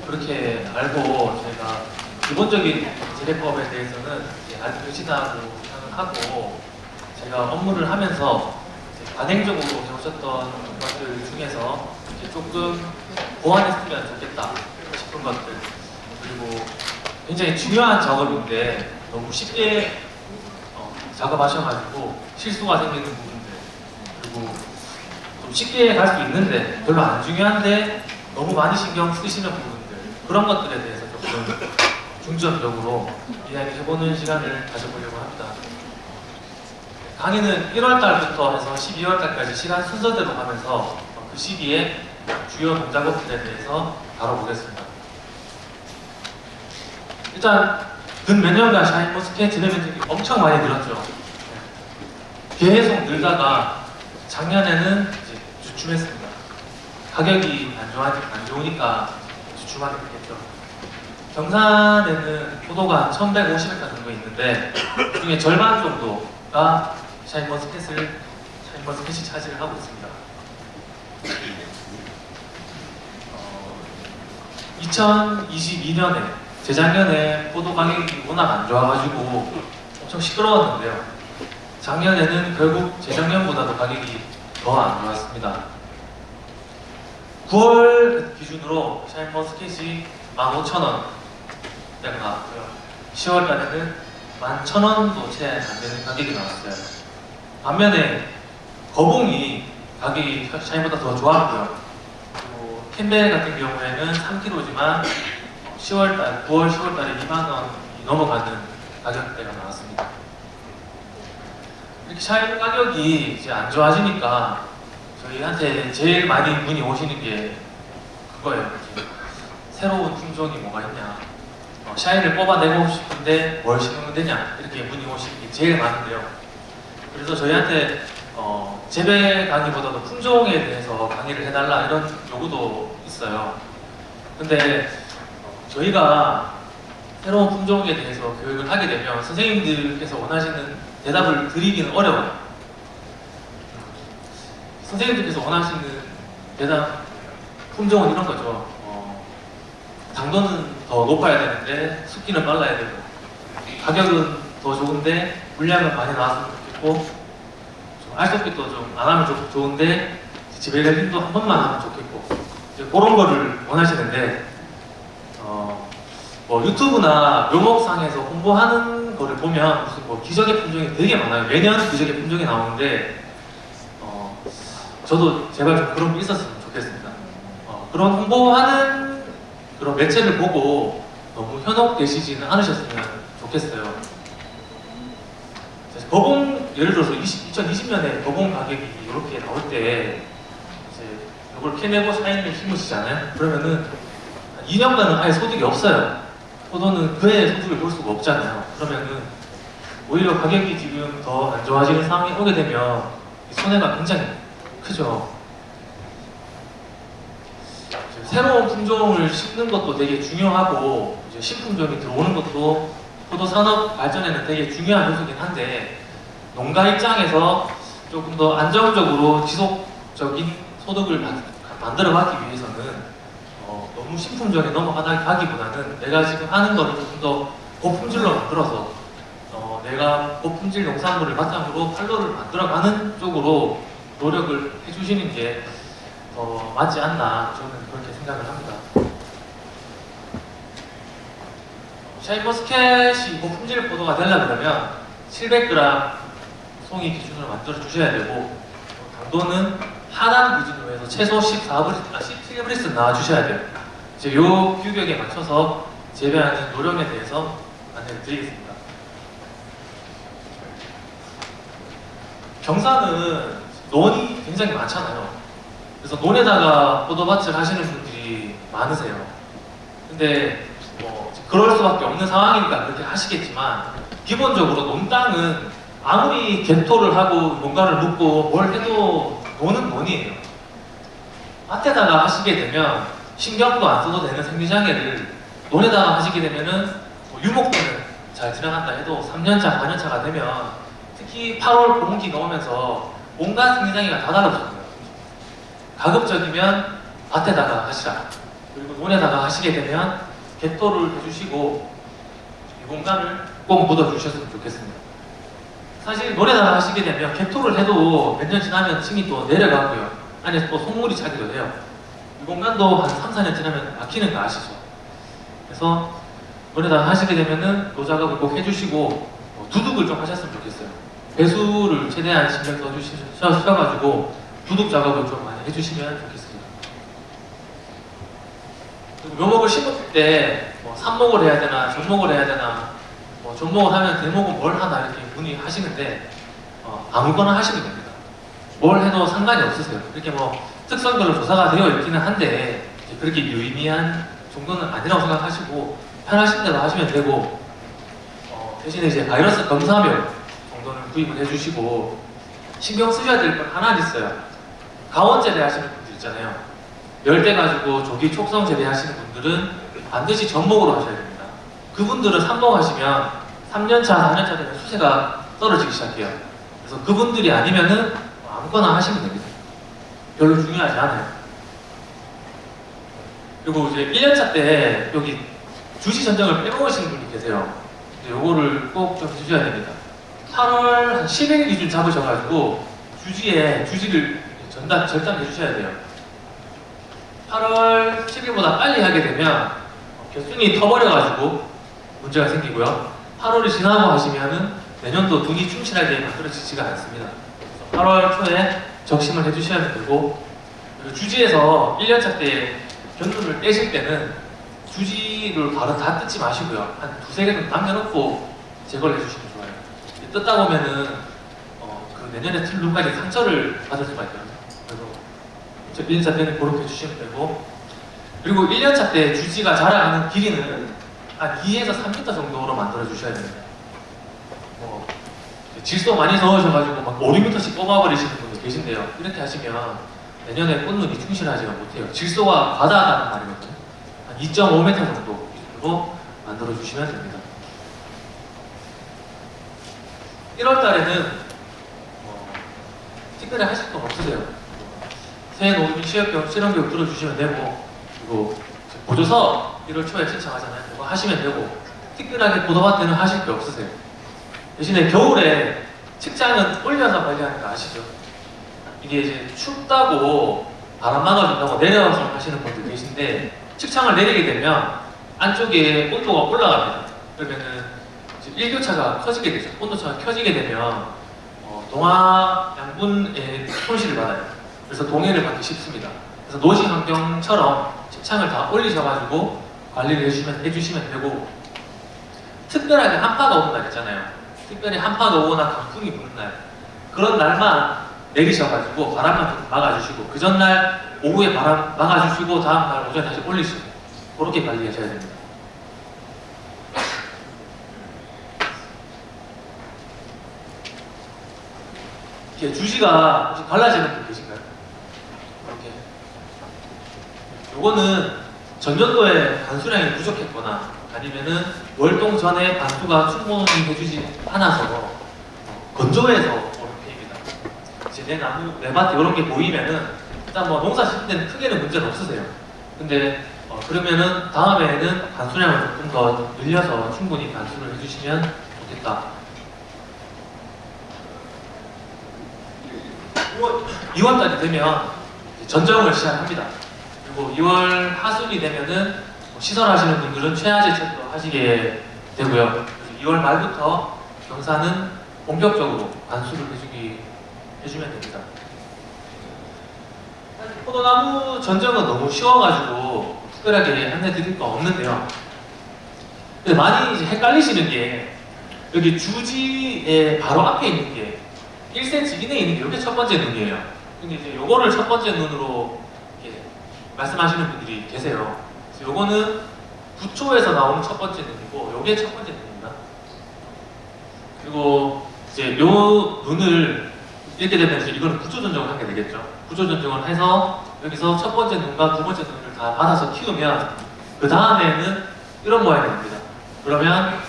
그렇게 알고 저희가 기본적인 재배법에 대해서는 알고 계시다고 생각을 하고 제가 업무를 하면서 관행적으로 배우셨던 것들 중에서 이렇게 조금 보완했으면 좋겠다 싶은 것들, 그리고 굉장히 중요한 작업인데 너무 쉽게 작업하셔가지고 실수가 생기는 부분들, 그리고 좀 쉽게 갈 수 있는데 별로 안 중요한데 너무 많이 신경 쓰시는 부분들, 그런 것들에 대해서 조금 중점적으로 이야기해보는 시간을 가져보려고 합니다. 강의는 1월달부터 해서 12월달까지 시간 순서대로 가면서 그 시기에 주요 동작업들에 대해서 다뤄보겠습니다. 일단 근 몇 년간 샤인머스켓 진행면적이 엄청 많이 늘었죠. 계속 늘다가 작년에는 이제 주춤했습니다. 가격이 안 좋으니까 주춤하게 됐겠죠. 경산에는 포도가 1,150헥타 정도 있는데 그 중에 절반 정도가 샤인머스켓이 차지를 하고 있습니다. 2022년에 재작년에 포도 가격이 워낙 안 좋아가지고 엄청 시끄러웠는데요. 작년에는 결국 재작년보다도 가격이 더 안 좋았습니다. 9월 기준으로 샤인머스켓이 15,000원대가 나왔고요. 10월 달에는 11,000원도 채 안 되는 가격이 나왔어요. 반면에 거봉이 가격이 샤인보다 더 좋았고요. 그리고 캔벨 같은 경우에는 3kg지만 9월, 10월 달에 2만원이 넘어가는 가격대가 나왔습니다. 이렇게 샤인 가격이 이제 안 좋아지니까 저희한테 제일 많이 문의 오시는 게 그거예요. 새로운 품종이 뭐가 있냐, 샤인을 뽑아내고 싶은데 뭘 심으면 되냐, 이렇게 문의 오시는 게 제일 많은데요. 그래서 저희한테 재배 강의보다도 품종에 대해서 강의를 해달라 이런 요구도 있어요. 근데 저희가 새로운 품종에 대해서 교육을 하게 되면 선생님들께서 원하시는 대답을 드리기는 어려워요. 선생님들께서 원하시는 대답 품종은 이런 거죠. 당도는 더 높아야 되는데 숫기는 빨라야 되고, 가격은 더 좋은데 물량은 많이 나왔으면 좋겠고, 알속기도 좀 안 하면 좋은데 지배력 힘도 한 번만 하면 좋겠고, 이제 그런 거를 원하시는데 뭐 유튜브나 묘목상에서 홍보하는 거를 보면 무슨 뭐 기적의 품종이 되게 많아요. 매년 기적의 품종이 나오는데 저도 제발 좀 그런 게 있었으면 좋겠습니다. 그런 홍보하는 그런 매체를 보고 너무 현혹되시지는 않으셨으면 좋겠어요. 거봉, 예를 들어서 2020년에 거봉 가격이 이렇게 나올 때 이제 이걸 캐내고 샤인을 심으시잖아요. 그러면은 2년간은 아예 소득이 없어요. 포도는 그의 소득을 볼 수가 없잖아요. 그러면은 오히려 가격이 지금 더 안 좋아지는 상황이 오게 되면 손해가 굉장히 크죠. 새로운 품종을 심는 것도 되게 중요하고, 이제 신품종이 들어오는 것도 포도 산업 발전에는 되게 중요한 요소긴 한데, 농가 입장에서 조금 더 안정적으로 지속적인 소득을 만들어가기 위해서는 너무 신품종에 넘어가기보다는 내가 지금 하는 거를 조금 더 고품질로 만들어서 내가 고품질 농산물을 바탕으로 판로를 만들어가는 쪽으로 노력을 해주시는 게 더 맞지 않나, 저는 그렇게 생각을 합니다. 샤인머스켓이 고품질 포도가 되려면 700g 송이 기준으로 만들어 주셔야 되고 당도는 하단 기준으로 해서 최소 17브리스 나와 주셔야 돼요. 이제 요 규격에 맞춰서 재배하는 노력에 대해서 안내를 드리겠습니다. 경사는 논이 굉장히 많잖아요. 그래서 논에다가 포도밭을 하시는 분들이 많으세요. 근데 뭐 그럴 수밖에 없는 상황이니까 그렇게 하시겠지만 기본적으로 논 땅은 아무리 개토를 하고 뭔가를 묻고 뭘 해도 논은 논이에요. 밭에다가 하시게 되면 신경도 안 써도 되는 생리장애를 논에다가 하시게 되면은 뭐 유목되는 잘 들어간다 해도 3년차, 4년차가 되면 특히 8월 봄기 넘으면서 온갖 생리장애가 다 달라붙어요. 가급적이면 밭에다가 하시라. 그리고 논에다가 하시게 되면 개토를 해주시고 이 공간을 꼭 묻어주셨으면 좋겠습니다. 사실 논에다가 하시게 되면 개토를 해도 몇 년 지나면 층이 또 내려가고요. 안에 또 속물이 차기도 해요. 이 공간도 한 3, 4년 지나면 막히는 거 아시죠? 그래서 논에다가 하시게 되면은 노 작업을 꼭 해주시고 두둑을 좀 하셨으면 좋겠어요. 배수를 최대한 신경 써주셔가지고 두둑 작업을 좀 많이 해주시면 좋겠습니다. 그리고 묘목을 심을 때뭐 삽목을 해야 되나 전목을 해야 되나 뭐 전목을 하면 대목은 뭘 하나 이렇게 문의하시는데 아무거나 하시면 됩니다. 뭘 해도 상관이 없으세요. 이렇게 뭐 특성별로 조사가 되어 있기는 한데 그렇게 유의미한 정도는 아니라고 생각하시고 편하신 대로 하시면 되고 대신에 이제 바이러스 검사명 정도는 구입을 해주시고 신경 쓰셔야 될 건 하나 있어요. 가원 재배하시는 분들 있잖아요. 열대 가지고 조기 촉성 재배하시는 분들은 반드시 전목으로 하셔야 됩니다. 그분들은 삽목하시면 3년차, 4년차 되면 수세가 떨어지기 시작해요. 그래서 그분들이 아니면은 아무거나 하시면 됩니다. 별로 중요하지 않아요. 그리고 이제 1년차 때 여기 주시 전정을 빼먹으시는 분이 계세요. 요거를 꼭 좀 해주셔야 됩니다. 8월 한 10일 기준 잡으셔가지고 주지를 절단해 주셔야 돼요. 8월 10일보다 빨리 하게 되면 겨순이 터버려가지고 문제가 생기고요. 8월이 지나고 하시면은 내년도 dun이 충실하게 만들어지지가 않습니다. 8월 초에 적심을 해주셔야 되고 그리고 주지에서 1년차 때 견눈을 떼실 때는 주지를 바로 다 뜯지 마시고요. 한 두세 개는 남겨놓고 제거를 해주시면 좋아요. 뜯다 보면은 그 내년에 틀 눈까지 상처를 받을 수가 있거든요. 그래서 1년차 때는 그렇게 해주시면 되고 그리고 1년차 때 주지가 자라가는 길이는 한 2에서 3m 정도로 만들어 주셔야 됩니다. 질소 많이 넣으셔가지고 막 5, 6m씩 뽑아버리시는 분들 계신데요. 이렇게 하시면 내년에 꽃눈이 충실하지가 못해요. 질소가 과다하다는 말이거든요. 한 2.5m 정도 기준으로 만들어 주시면 됩니다. 1월 달에는 특별히 하실 건 없으세요. 새해 노후빈 실험교육 들어주시면 되고 그리고 보조서 1월 초에 신청하잖아요. 그거 하시면 되고 특별하게 보도밭에는 하실 게 없으세요. 대신에 겨울에 측장은 올려서 관리하는 거 아시죠? 이게 이제 춥다고 바람 막아준다고 내려서 하시는 분들 계신데 측창을 내리게 되면 안쪽에 온도가 올라갑니다. 그러면은 일교차가 커지게 되죠. 온도차가 켜지게 되면 동화 양분의 손실을 받아요. 그래서 동해를 받기 쉽습니다. 그래서 노지 환경처럼 측창을 다 올리셔가지고 관리를 해주시면 되고 특별하게 한파가 오는 날 있잖아요. 특별히 한파가 오거나 강풍이 부는 날 그런 날만 내리셔가지고 바람만 좀 막아주시고 그 전날 오후에 바람 막아주시고 다음날 오전에 다시 올리시고 그렇게 관리하셔야 됩니다. 이렇게 주지가 혹시 갈라지는 분 계신가요? 이렇게 요거는 전년도에 관수량이 부족했거나 아니면은 월동 전에 반수가 충분히 해주지 않아서 건조해서 오는 피입니다. 이제 내 나무, 내 밭에 이런 게 보이면은 일단 뭐 농사 짓을 때는 크게는 문제는 없으세요. 근데 그러면은 다음에는 반수량을 조금 더 늘려서 충분히 반수를 해주시면 좋겠다. 2월달이 되면 전정을 시작합니다. 그리고 2월 하순이 되면은 시설하시는 분들은 최하제 체크도 하시게 되고요. 2월 말부터 경사는 본격적으로 관수를 해주면 됩니다. 포도나무 전정은 너무 쉬워가지고 특별하게 안내 드릴 거 없는데요. 근데 많이 이제 헷갈리시는 게 여기 주지의 바로 앞에 있는 게 1cm 이내에 있는 게 이게 첫 번째 눈이에요. 근데 이제 요거를 첫 번째 눈으로 이렇게 말씀하시는 분들이 계세요. 그래서 요거는 부초에서 나오는 첫 번째 눈이고 요게 첫 번째 눈입니다. 그리고 이제 요 눈을 이렇게 되면 이제 이거는 부초 전정을 하게 되겠죠. 부초 전정을 해서 여기서 첫 번째 눈과 두 번째 눈을 다 받아서 키우면 그 다음에는 이런 모양이 됩니다. 그러면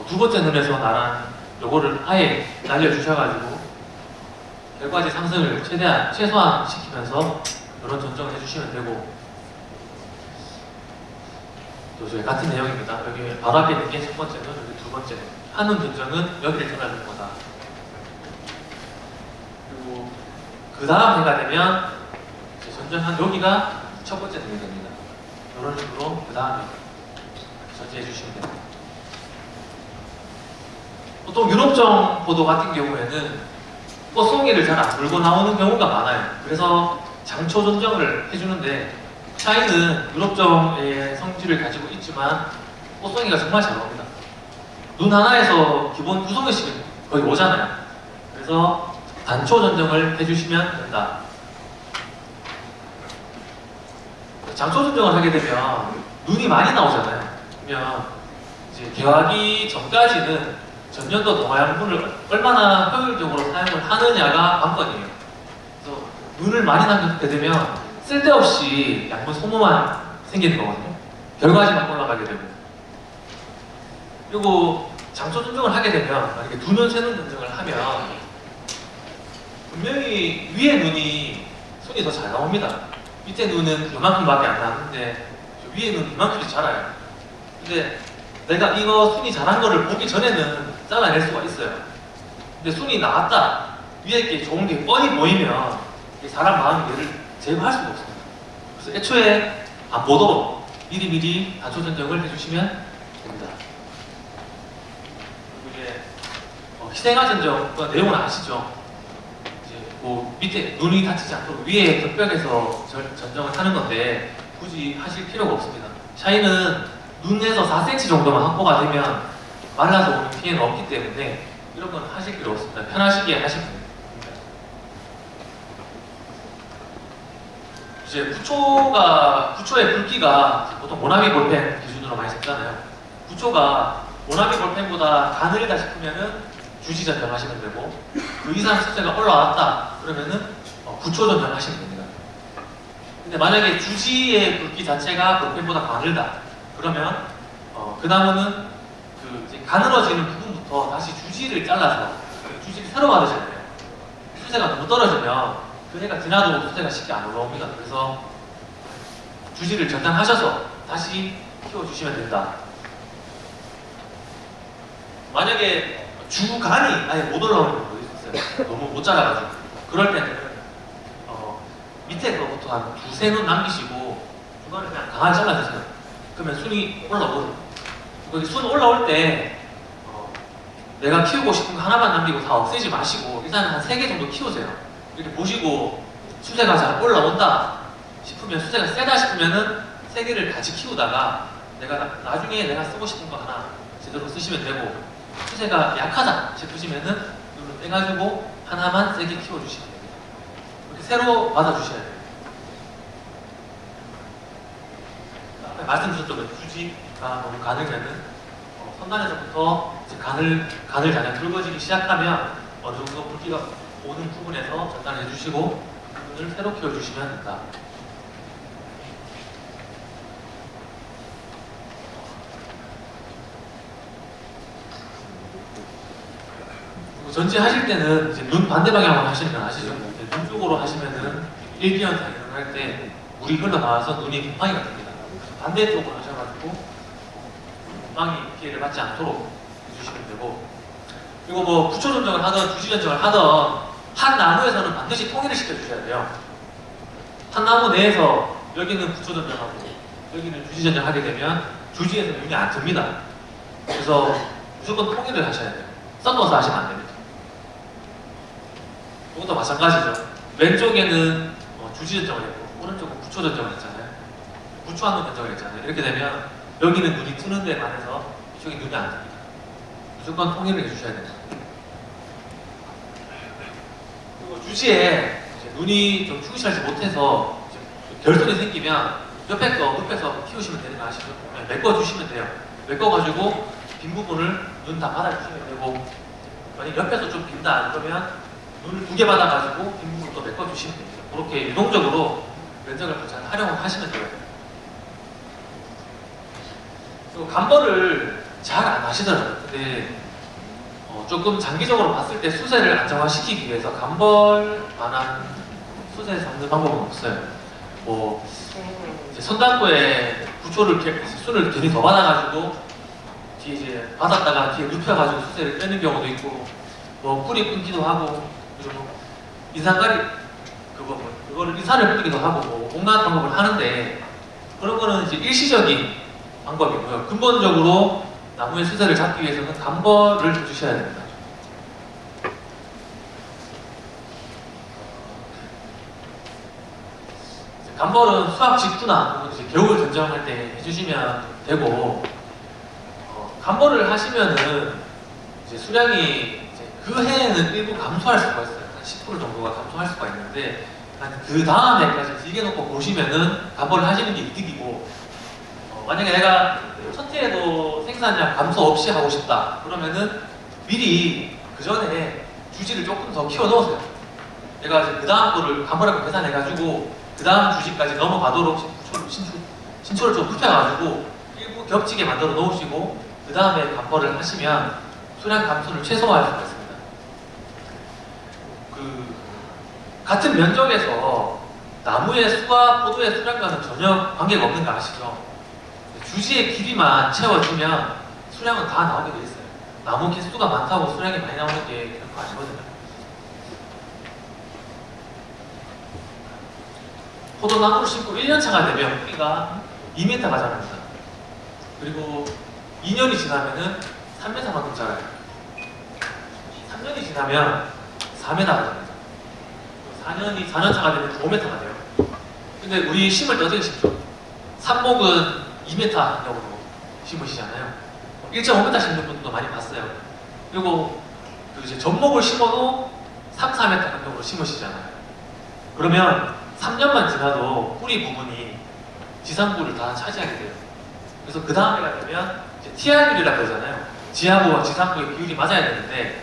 두 번째 눈에서 나란 요거를 아예 날려주셔가지고 결과지 상승을 최소한 시키면서 이런 전정을 해주시면 되고, 또 저희 같은 내용입니다. 여기 바로 앞에 있는 게 첫 번째 눈, 여기 두 번째 눈. 한눈 전정은 여기를 전하는 거다. 그리고 그 다음 해가 되면 이제 전정한 여기가 첫 번째 눈이 됩니다. 이런 식으로 그 다음에 전제해 주시면 됩니다. 보통 유럽종 포도 같은 경우에는 꽃송이를 잘 안 물고 나오는 경우가 많아요. 그래서 장초 전정을 해주는데, 샤인은 유럽종의 성질을 가지고 있지만 꽃송이가 정말 잘 나옵니다. 눈 하나에서 기본 2송이씩은 거의 오잖아요. 그래서 단초 전정을 해주시면 된다. 장초 전정을 하게 되면 눈이 많이 나오잖아요. 그러면 이제 개화기 전까지는 전년도 동화양분을 얼마나 효율적으로 사용을 하느냐가 관건이에요. 그래서 눈을 많이 남게 되면 쓸데없이 양분 소모만 생기는 거거든요. 결과지만 올라가게 되고. 그리고 장초 전정을 하게 되면 만약에 두 눈, 세 눈 전정을 하면 분명히 위에 눈이 손이 더 잘 나옵니다. 밑에 눈은 이만큼밖에 안 나는데 위에 눈 이만큼이 자라요. 근데 내가 이거 순이 자란 거를 보기 전에는 잘라낼 수가 있어요. 근데 순이 나왔다, 위에 게 좋은 게 뻔히 보이면 사람 마음이 얘를 제거할 수가 없습니다. 그래서 애초에 안 보도록 미리미리 단초 전정을 해주시면 됩니다. 이게 희생화 전정 내용은 아시죠? 이제 뭐 밑에 눈이 다치지 않도록 위에 벽벽에서 전정을 하는 건데 굳이 하실 필요가 없습니다. 샤인은 눈에서 4cm 정도만 확보가 되면 말라서 오는 피해는 없기 때문에 이런 건 하실 필요 없습니다. 편하시게 하시면 됩니다. 이제 부초의 굵기가 보통 모나미 볼펜 기준으로 많이 잡잖아요. 부초가 모나미 볼펜보다 가늘다 싶으면은 주지 전정하시면 되고, 그 이상 숫자가 올라왔다 그러면은 부초 전정하시면 됩니다. 근데 만약에 주지의 굵기 자체가 볼펜보다 가늘다 그러면 그 나무는 그 이제 가늘어지는 부분부터 다시 주지를 잘라서 주지를 새로 받으셔야 돼요. 수세가 너무 떨어지면 그 해가 지나도 수세가 쉽게 안 올라옵니다. 그래서 주지를 전당하셔서 다시 키워주시면 된다. 만약에 주간이 아예 못 올라오는 경우도 있었어요. 너무 못 자라가지고. 그럴 때는 밑에 거부터 한 두세 눈 남기시고 주간을 그냥 강하게 잘라주세요. 그러면 순이 올라오거든요. 거기 순 올라올 때 내가 키우고 싶은 거 하나만 남기고 다 없애지 마시고 일단 한 3개 정도 키우세요. 이렇게 보시고 수세가 잘 올라온다 싶으면, 수세가 세다 싶으면은 3개를 같이 키우다가 나중에 내가 쓰고 싶은 거 하나 제대로 쓰시면 되고, 수세가 약하다 싶으시면은 눈을 떼가지고 하나만 세게 키워주시면 됩니다. 이렇게 새로 받아주셔야 돼요. 말씀 주셨던 주지가 너무 가늘면은 선단에서부터 이제 간을 잔뜩 굵어지기 시작하면 어느 정도 굵기가 오는 부분에서 전단을 해주시고 부분을 새로 키워주시면 된다. 그리고 전지하실 때는 이제 눈 반대 방향으로 하시는 건 아시죠? 눈 쪽으로 하시면은 일기현상이 일어날 때 물이 흘러나와서 눈이 곰팡이가 됩니다. 반대쪽으로 하셔가지고 곰팡이 피해를 받지 않도록 해주시면 되고, 그리고 뭐 부초 전정을 하던 주지 전정을 하던 한 나무에서는 반드시 통일을 시켜주셔야 돼요. 한 나무 내에서 여기는 부초 전정하고 여기는 주지 전정하게 되면 주지에서 눈이 안 듭니다. 그래서 무조건 통일을 하셔야 돼요. 섞어서 하시면 안 됩니다. 이것도 마찬가지죠. 왼쪽에는 주지 전정을 했고 오른쪽은 부초 전정을 했잖아요. 부초하는 전정을 했잖아요. 이렇게 되면 여기는 눈이 뜨는 데 반해서 이쪽에 눈이 안 뜹니다. 무조건 통일을 해주셔야 됩니다. 그리고 주지에 이제 눈이 좀 충실하지 못해서 이제 결손이 생기면 옆에 거 눕혀서 키우시면 되는 거 아시죠? 그냥 메꿔주시면 돼요. 메꿔가지고 빈 부분을 눈 다 받아주시면 되고, 만약 옆에서 좀 빈다 그러면 눈을 2개 받아가지고 빈 부분 또 메꿔주시면 됩니다. 그렇게 유동적으로 면적을 잘 활용을 하시면 돼요. 그리고 감벌을 잘 안 하시더라고요. 근데 조금 장기적으로 봤을 때 수세를 안정화시키기 위해서 감벌만한 수세 잡는 방법은 없어요. 뭐 이제 선당부에 부초를 수를 괜히 더 받아가지고 뒤에 이제 받았다가 뒤에 눕혀가지고 수세를 빼는 경우도 있고, 뭐 뿌리 끊기도 하고, 그리고 인상가리 그거를 인산을 뿌리기도 하고, 뭐 온갖 방법을 하는데 그런 거는 이제 일시적인 방법이고요. 근본적으로 나무의 수세를 잡기 위해서는 감벌을 해주셔야 됩니다. 감벌은 수확 직후나 혹은 이제 겨울 전정할 때 해주시면 되고, 감벌을 하시면은 이제 수량이 이제 그 해에는 일부 감소할 수가 있어요. 한 10% 정도가 감소할 수가 있는데, 그 다음 해까지 길게 놓고 보시면은 감벌을 하시는 게 이득이고, 만약에 내가 첫 해에도 생산량 감소 없이 하고 싶다 그러면은 미리 그 전에 주지를 조금 더 키워 넣으세요. 내가 이제 그 다음 거를 감벌하고 계산해가지고 그 다음 주지까지 넘어가도록 신초를 좀 눕혀가지고 일부 겹치게 만들어 놓으시고 그 다음에 감벌을 하시면 수량 감소를 최소화할 수가 있습니다. 같은 면적에서 나무의 수와 포도의 수량과는 전혀 관계가 없는 거 아시죠? 주지의 길이만 채워지면 수량은 다 나오게 돼 있어요. 나무 개수가 많다고 수량이 많이 나오는 게 그런 거 아니거든요. 포도나무를 심고 1년차가 되면 뿌리가 2m가 자랍니다. 그리고 2년이 지나면은 3m만큼 자라요. 3년이 지나면 4m가 자랍니다. 4년차가 되면 5m가 돼요. 근데 우리 심을 때 어떻게 심죠? 삽목은 2m형으로 심으시잖아요. 1.5m 심는 분도 많이 봤어요. 그리고 이제 전목을 심어도 3, 4m 간격으로 심으시잖아요. 그러면 3년만 지나도 뿌리 부분이 지상부를 다 차지하게 돼요. 그래서 그 다음 해가 되면 이제 TR율이라고 그러잖아요. 지하부와 지상부의 비율이 맞아야 되는데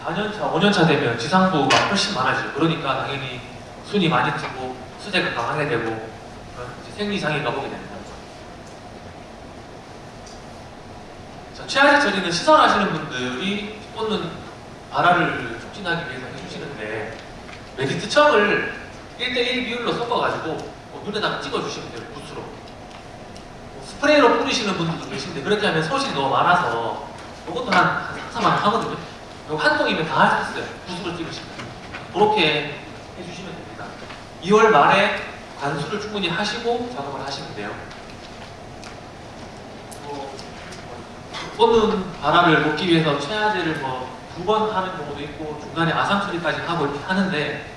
4년차, 5년차 되면 지상부가 훨씬 많아지죠. 그러니까 당연히 순이 많이 트고 수세가 강하게 되고 그런 생리장애가 오게 됩니다. 자, 최하지 처리는 시설하시는 분들이 꽂는 발화를 촉진하기 위해서 해주시는데, 메디트청을 1:1 비율로 섞어가지고 눈에다가 찍어주시면 돼요. 붓으로. 스프레이로 뿌리시는 분들도 계신데 그렇게 하면 소실이 너무 많아서 이것도 한 3, 4만 원 하거든요. 이거 한 통이면 다 할 수 있어요. 붓으로 찍으시면. 그렇게 해주시면 됩니다. 2월 말에 관수를 충분히 하시고 작업을 하시면 돼요. 꽂는 발화를 먹기 위해서 최하제를 2번 하는 경우도 있고 중간에 아상 처리까지 하고 이렇게 하는데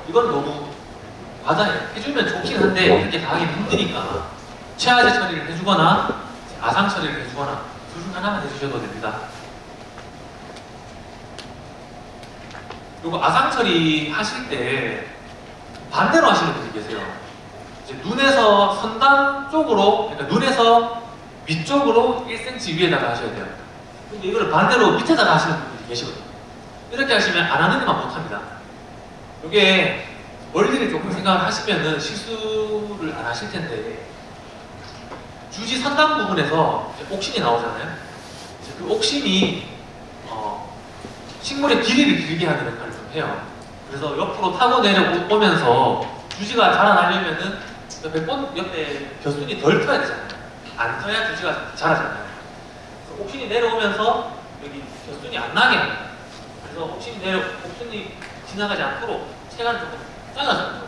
이건 너무 과다해요. 해주면 좋긴 한데 이렇게 다 하기 힘드니까 최하제 처리를 해주거나 아상 처리를 해주거나 둘 중 하나만 해주셔도 됩니다. 그리고 아상 처리 하실 때 반대로 하시는 분들이 계세요. 이제 눈에서 선단 쪽으로, 그러니까 눈에서 위쪽으로 1cm 위에다가 하셔야 돼요. 근데 이거를 반대로 밑에다가 하시는 분들이 계시거든요. 이렇게 하시면 안 하는 데만 못합니다. 이게 원리를 조금 생각을 하시면은 실수를 안 하실 텐데, 주지 선당 부분에서 옥신이 나오잖아요. 그 옥신이 식물의 길이를 길게 하는 역할을 좀 해요. 그래서 옆으로 타고 내려오면서 주지가 자라나려면은 옆에 벼순이 덜 터야 되잖아요. 안 터야 주지가 자라잖아요. 그래서 옥신이 내려오면서 여기 벼순이 안 나게 합니다. 그래서 옥순이 지나가지 않도록 체간을 조금 잘라줘요.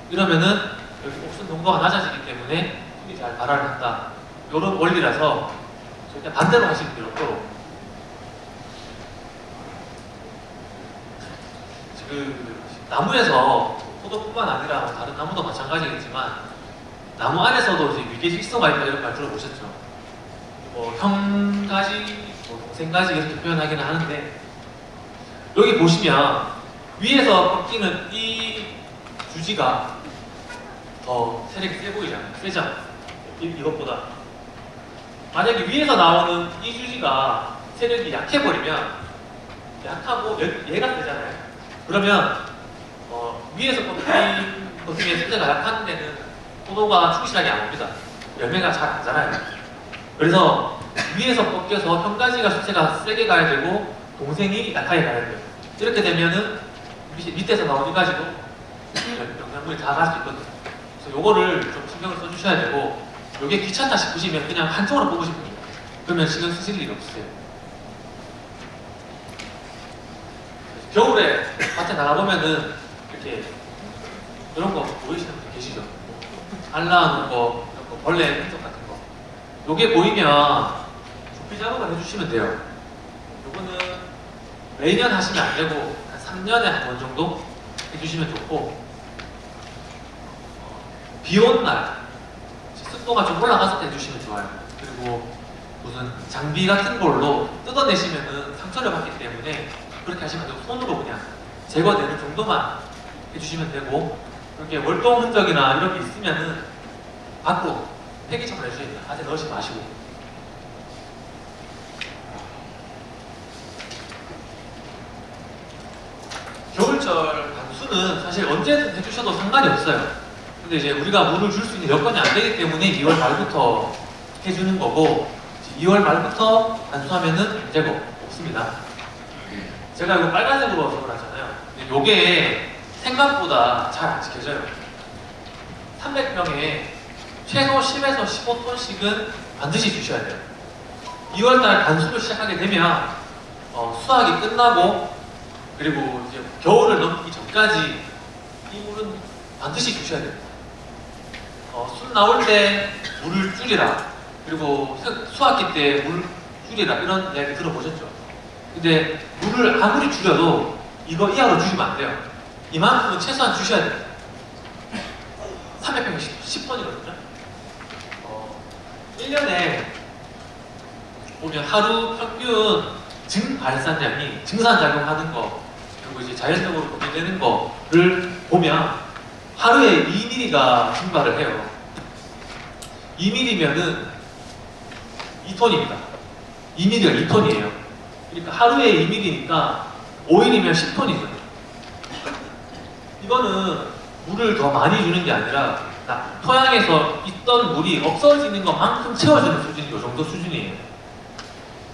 이러면은 여기 옥순 농도가 낮아지기 때문에 순이 잘 발화를 한다. 이런 원리라서 절대 반대로 하실 필요 없도록. 그 나무에서 포도뿐만 아니라 뭐 다른 나무도 마찬가지겠지만 나무 안에서도 이제 위계 질서가 있다 이런 말 들어보셨죠? 뭐 형가지, 뭐 동생가지 이렇게 표현하기는 하는데 여기 보시면 위에서 꺾이는 이 주지가 더 세력이 세 보이잖아요. 세죠? 이것보다. 만약에 위에서 나오는 이 주지가 세력이 약해버리면 약하고 얘가 세잖아요. 그러면 위에서 꺾인 것 중에 세제가 약한 데는 포도가 충실하게 안 옵니다. 열매가 잘 안 자라요. 그래서 위에서 꺾여서 형가지가 수세가 세게 가야 되고 동생이 약하게 가야 돼요. 이렇게 되면은 밑에서 나온 이 가지도 영양분이 다 갈 수 있거든요. 그래서 요거를 좀 신경을 써주셔야 되고 요게 귀찮다 싶으시면 그냥 한쪽으로 뽑으시면 돼요. 그러면 신경 쓰실 일이 없으세요. 겨울에 밭에 나가보면은 이렇게 이런 거 보이시는 분 계시죠? 알라놓은 거, 이런 거, 벌레 흔적 같은 거. 요게 보이면 조피 작업을 해주시면 돼요. 요거는 매년 하시면 안 되고 한 3년에 한 번 정도 해주시면 좋고 비 오는 날 습도가 좀 올라가서 해주시면 좋아요. 그리고 무슨 장비 같은 걸로 뜯어내시면은 상처를 받기 때문에 그렇게 하시면 되고 손으로 그냥 제거되는 정도만 해주시면 되고 이렇게 월동 흔적이나 이런 게 있으면은 밖으로 폐기처분을 해주셔야 돼요. 안에 넣으시 마시고. 겨울철 관수는 사실 언제든 해주셔도 상관이 없어요. 근데 이제 우리가 물을 줄 수 있는 여건이 안 되기 때문에 2월 말부터 해주는 거고 2월 말부터 관수하면은 문제가 없습니다. 제가 이거 빨간색으로 적어놨잖아요. 근데 요게 생각보다 잘 안 지켜져요. 300평에 최소 10에서 15톤씩은 반드시 주셔야 돼요. 2월달 관수를 시작하게 되면 수확이 끝나고 그리고 이제 겨울을 넘기 전까지 이 물은 반드시 주셔야 돼요. 술 나올 때 물을 줄이라 그리고 수확기 때 물 줄이라 이런 이야기 들어보셨죠? 근데 물을 아무리 줄여도 이거 이하로 주시면 안 돼요. 이만큼은 최소한 주셔야 돼요. 300평이 10톤이거든요. 1년에 보면 하루 평균 증발산량이 증산작용하는 거 그리고 이제 자연적으로 분해되는 거를 보면 하루에 2mm가 증발을 해요. 2mm면은 2톤입니다. 2mm가 2톤이에요. 그러니까 하루에 2mm니까 5일이면 10톤이죠. 이거는 물을 더 많이 주는 게 아니라 토양에서 있던 물이 없어지는 것만큼 채워주는 수준이 이 정도 수준이에요.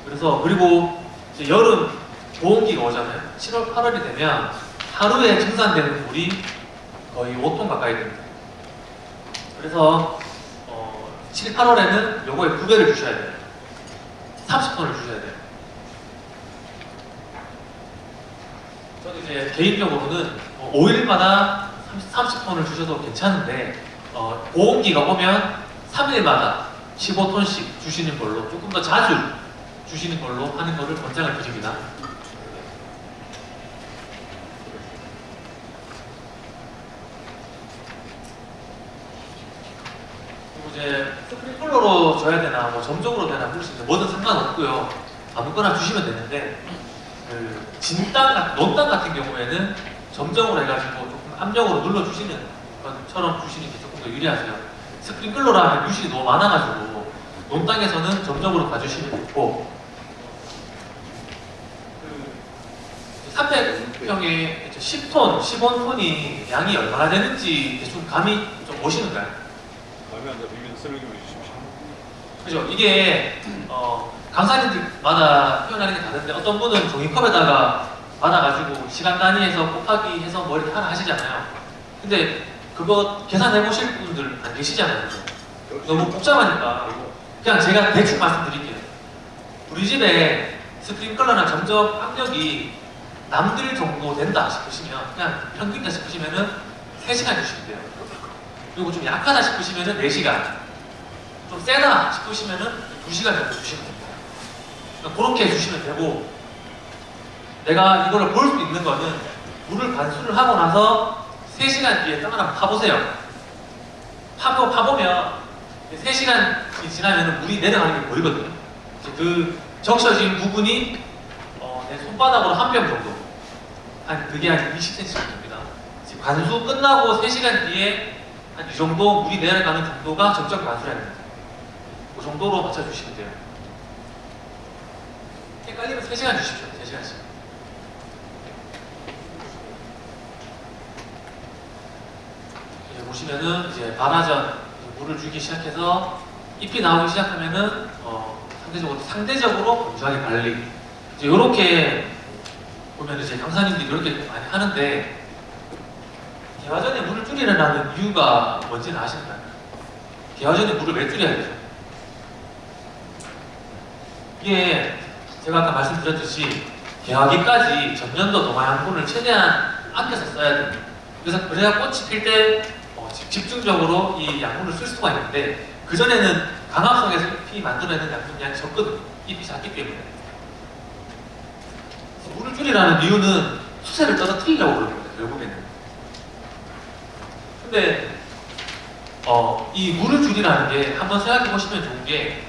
그래서 그리고 이제 여름 고온기가 오잖아요. 7월, 8월이 되면 하루에 증산되는 물이 거의 5톤 가까이 됩니다. 그래서 7, 8월에는 요거에 2배를 주셔야 돼요. 30톤을 주셔야 돼요. 저는 이제 개인적으로는 5일마다 30톤을 주셔도 괜찮은데 고온기가 오면 3일마다 15톤씩 주시는 걸로 조금 더 자주 주시는 걸로 하는 거를 권장을 드립니다. 그리고 이제 스프링클러로 줘야 되나 뭐 점적으로 되나 할 수 있는데 뭐든 상관없고요. 아무거나 주시면 되는데 그 진땅, 논땅 같은 경우에는 점적으로 해가지고 조금 압력으로 눌러주시는 것처럼 주시는 게 조금 더 유리하세요. 스프링클러로 하면 유실이 너무 많아가지고 논땅에서는 점적으로 가주시면 좋고 300평에 10톤, 15톤이 양이 얼마나 되는지 대충 감이 좀 오시는가요? 감이 안 잡히면 설명해 주십시오. 그죠? 이게 강사님들마다 표현하는 게 다른데 어떤 분은 종이컵에다가 받아가지고 시간 단위해서 곱하기 해서 뭐 이렇게 하나 하시잖아요. 근데 그거 계산해 보실 분들 안 계시잖아요. 너무 복잡하니까 그냥 제가 대충 말씀드릴게요. 우리 집에 스프링클러나 점적 압력이 남들 정도 된다 싶으시면 그냥 평균이다 싶으시면은 3시간 주시면 돼요. 그리고 좀 약하다 싶으시면은 4시간 좀 세다 싶으시면은 2시간 정도 주시면 됩니다. 그러니까 그렇게 해주시면 되고 내가 이거를 볼 수 있는 거는 물을 관수를 하고 나서 3시간 뒤에 땅을 한번 파보세요. 파보면 3시간이 지나면 물이 내려가는 게 보이거든요. 그 적셔진 부분이 내 손바닥으로 한 뼘 정도. 그게 한 20cm 정도입니다. 관수 끝나고 3시간 뒤에 한 이 정도 물이 내려가는 정도가 적정 관수라는 거예요. 그 정도로 맞춰주시면 돼요. 헷갈리면 3시간 주십시오. 3시간씩. 이제 보시면은 이제 반화전 물을 주기 시작해서 잎이 나오기 시작하면은 상대적으로 건조하게 관리. 이제 이렇게 보면 이제 강사님들이 이렇게 많이 하는데 개화전에 물을 줄이려는 이유가 뭔지는 아시나요? 개화전에 물을 왜 줄여야 되죠? 이게 제가 아까 말씀드렸듯이 개화기까지 전년도 동화 양분을 최대한 아껴서 써야 됩니다. 그래야 꽃이 필 때 집중적으로 이 양분을 쓸 수가 있는데 그전에는 강압성에서 잎이 만들어내는 양분량이 적거든요. 잎이 작기 때문에. 물을 줄이라는 이유는 수세를 떨어뜨리려고 그러는 거예요. 결국에는. 근데 이 물을 줄이라는 게 한번 생각해 보시면 좋은 게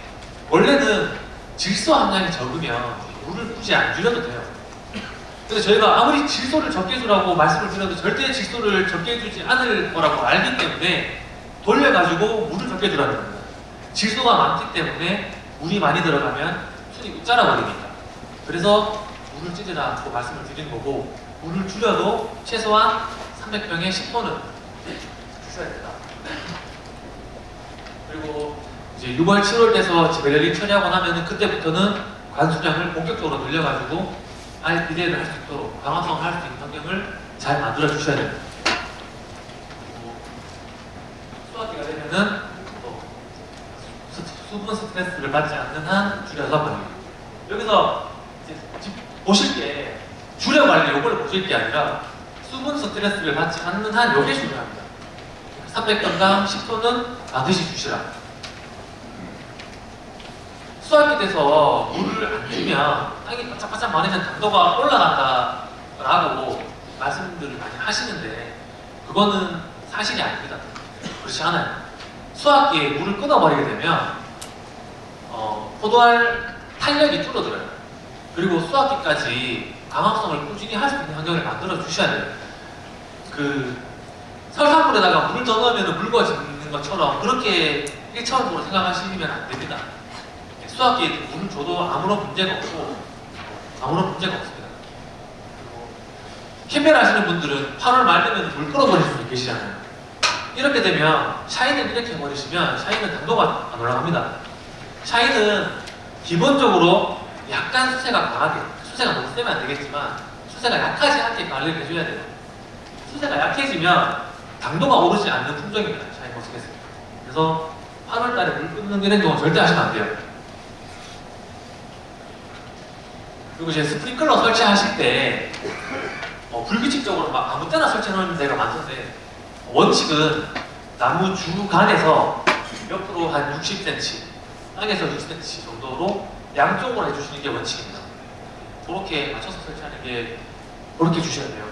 원래는 질소 함량이 적으면 물을 굳이 안 줄여도 돼요. 근데 저희가 아무리 질소를 적게 주라고 말씀을 드려도 절대 질소를 적게 주지 않을 거라고 알기 때문에 돌려가지고 물을 적게 주라는 겁니다. 질소가 많기 때문에 물이 많이 들어가면 순이 웃자라 버리니까. 그래서 물을 줄이라고 말씀을 드린 거고 물을 줄여도 최소한 300병에 10톤은 주셔야 된다. 그리고 이제 6월, 7월 돼서 지배열이 처리하고 나면은 그때부터는 관수량을 본격적으로 늘려가지고 알 비대를 할 수 있도록 방화성을 할 수 있는 환경을 잘 만들어 주셔야 됩니다. 그리고 수확기가 되면은 수분 스트레스를 받지 않는 한 줄여서 관리. 여기서 이제 보실 때 줄여 관리 요걸 보실 게 아니라 수분 스트레스를 받지 않는 한 요게 중요합니다. 300g당 10톤은 반드시 주시라. 수확이 돼서 물을 안 주면 땅이 바짝바짝 많으면 당도가 올라간다라고 말씀들을 많이 하시는데 그거는 사실이 아닙니다. 그렇지 않아요. 수확기에 물을 끊어버리게 되면 포도알 탄력이 줄어들어요. 그리고 수확기까지 강압성을 꾸준히 할 수 있는 환경을 만들어 주셔야 돼요. 그 설탕물에다가 물을 더 넣으면 묽어지는 것처럼 그렇게 일차원적으로 생각하시면 안 됩니다. 수확기에 물을 줘도 아무런 문제가 없습니다. 그리고 캠벨 하시는 분들은 8월 말 되면 물 끌어버릴 수 계시잖아요. 이렇게 되면 샤인을 이렇게 해버리시면 샤인은 당도가 안 올라갑니다. 샤인은 기본적으로 약간 수세가 강하게, 수세가 너무 세면 안 되겠지만 수세가 약하지 않게 관리를 해줘야 돼요. 수세가 약해지면 당도가 오르지 않는 품종입니다. 샤인 머스켓은. 그래서 8월 달에 물 끊는 이런 경우는 절대 하시면 안 돼요. 그리고 이제 스프링클러 설치하실 때 불규칙적으로 막 아무 때나 설치하는 데가 많던데 원칙은 나무 주간에서 옆으로 한 60cm, 땅에서 60cm 정도로 양쪽으로 해주시는 게 원칙입니다. 그렇게 맞춰서 설치하는 게 그렇게 주셔야 돼요.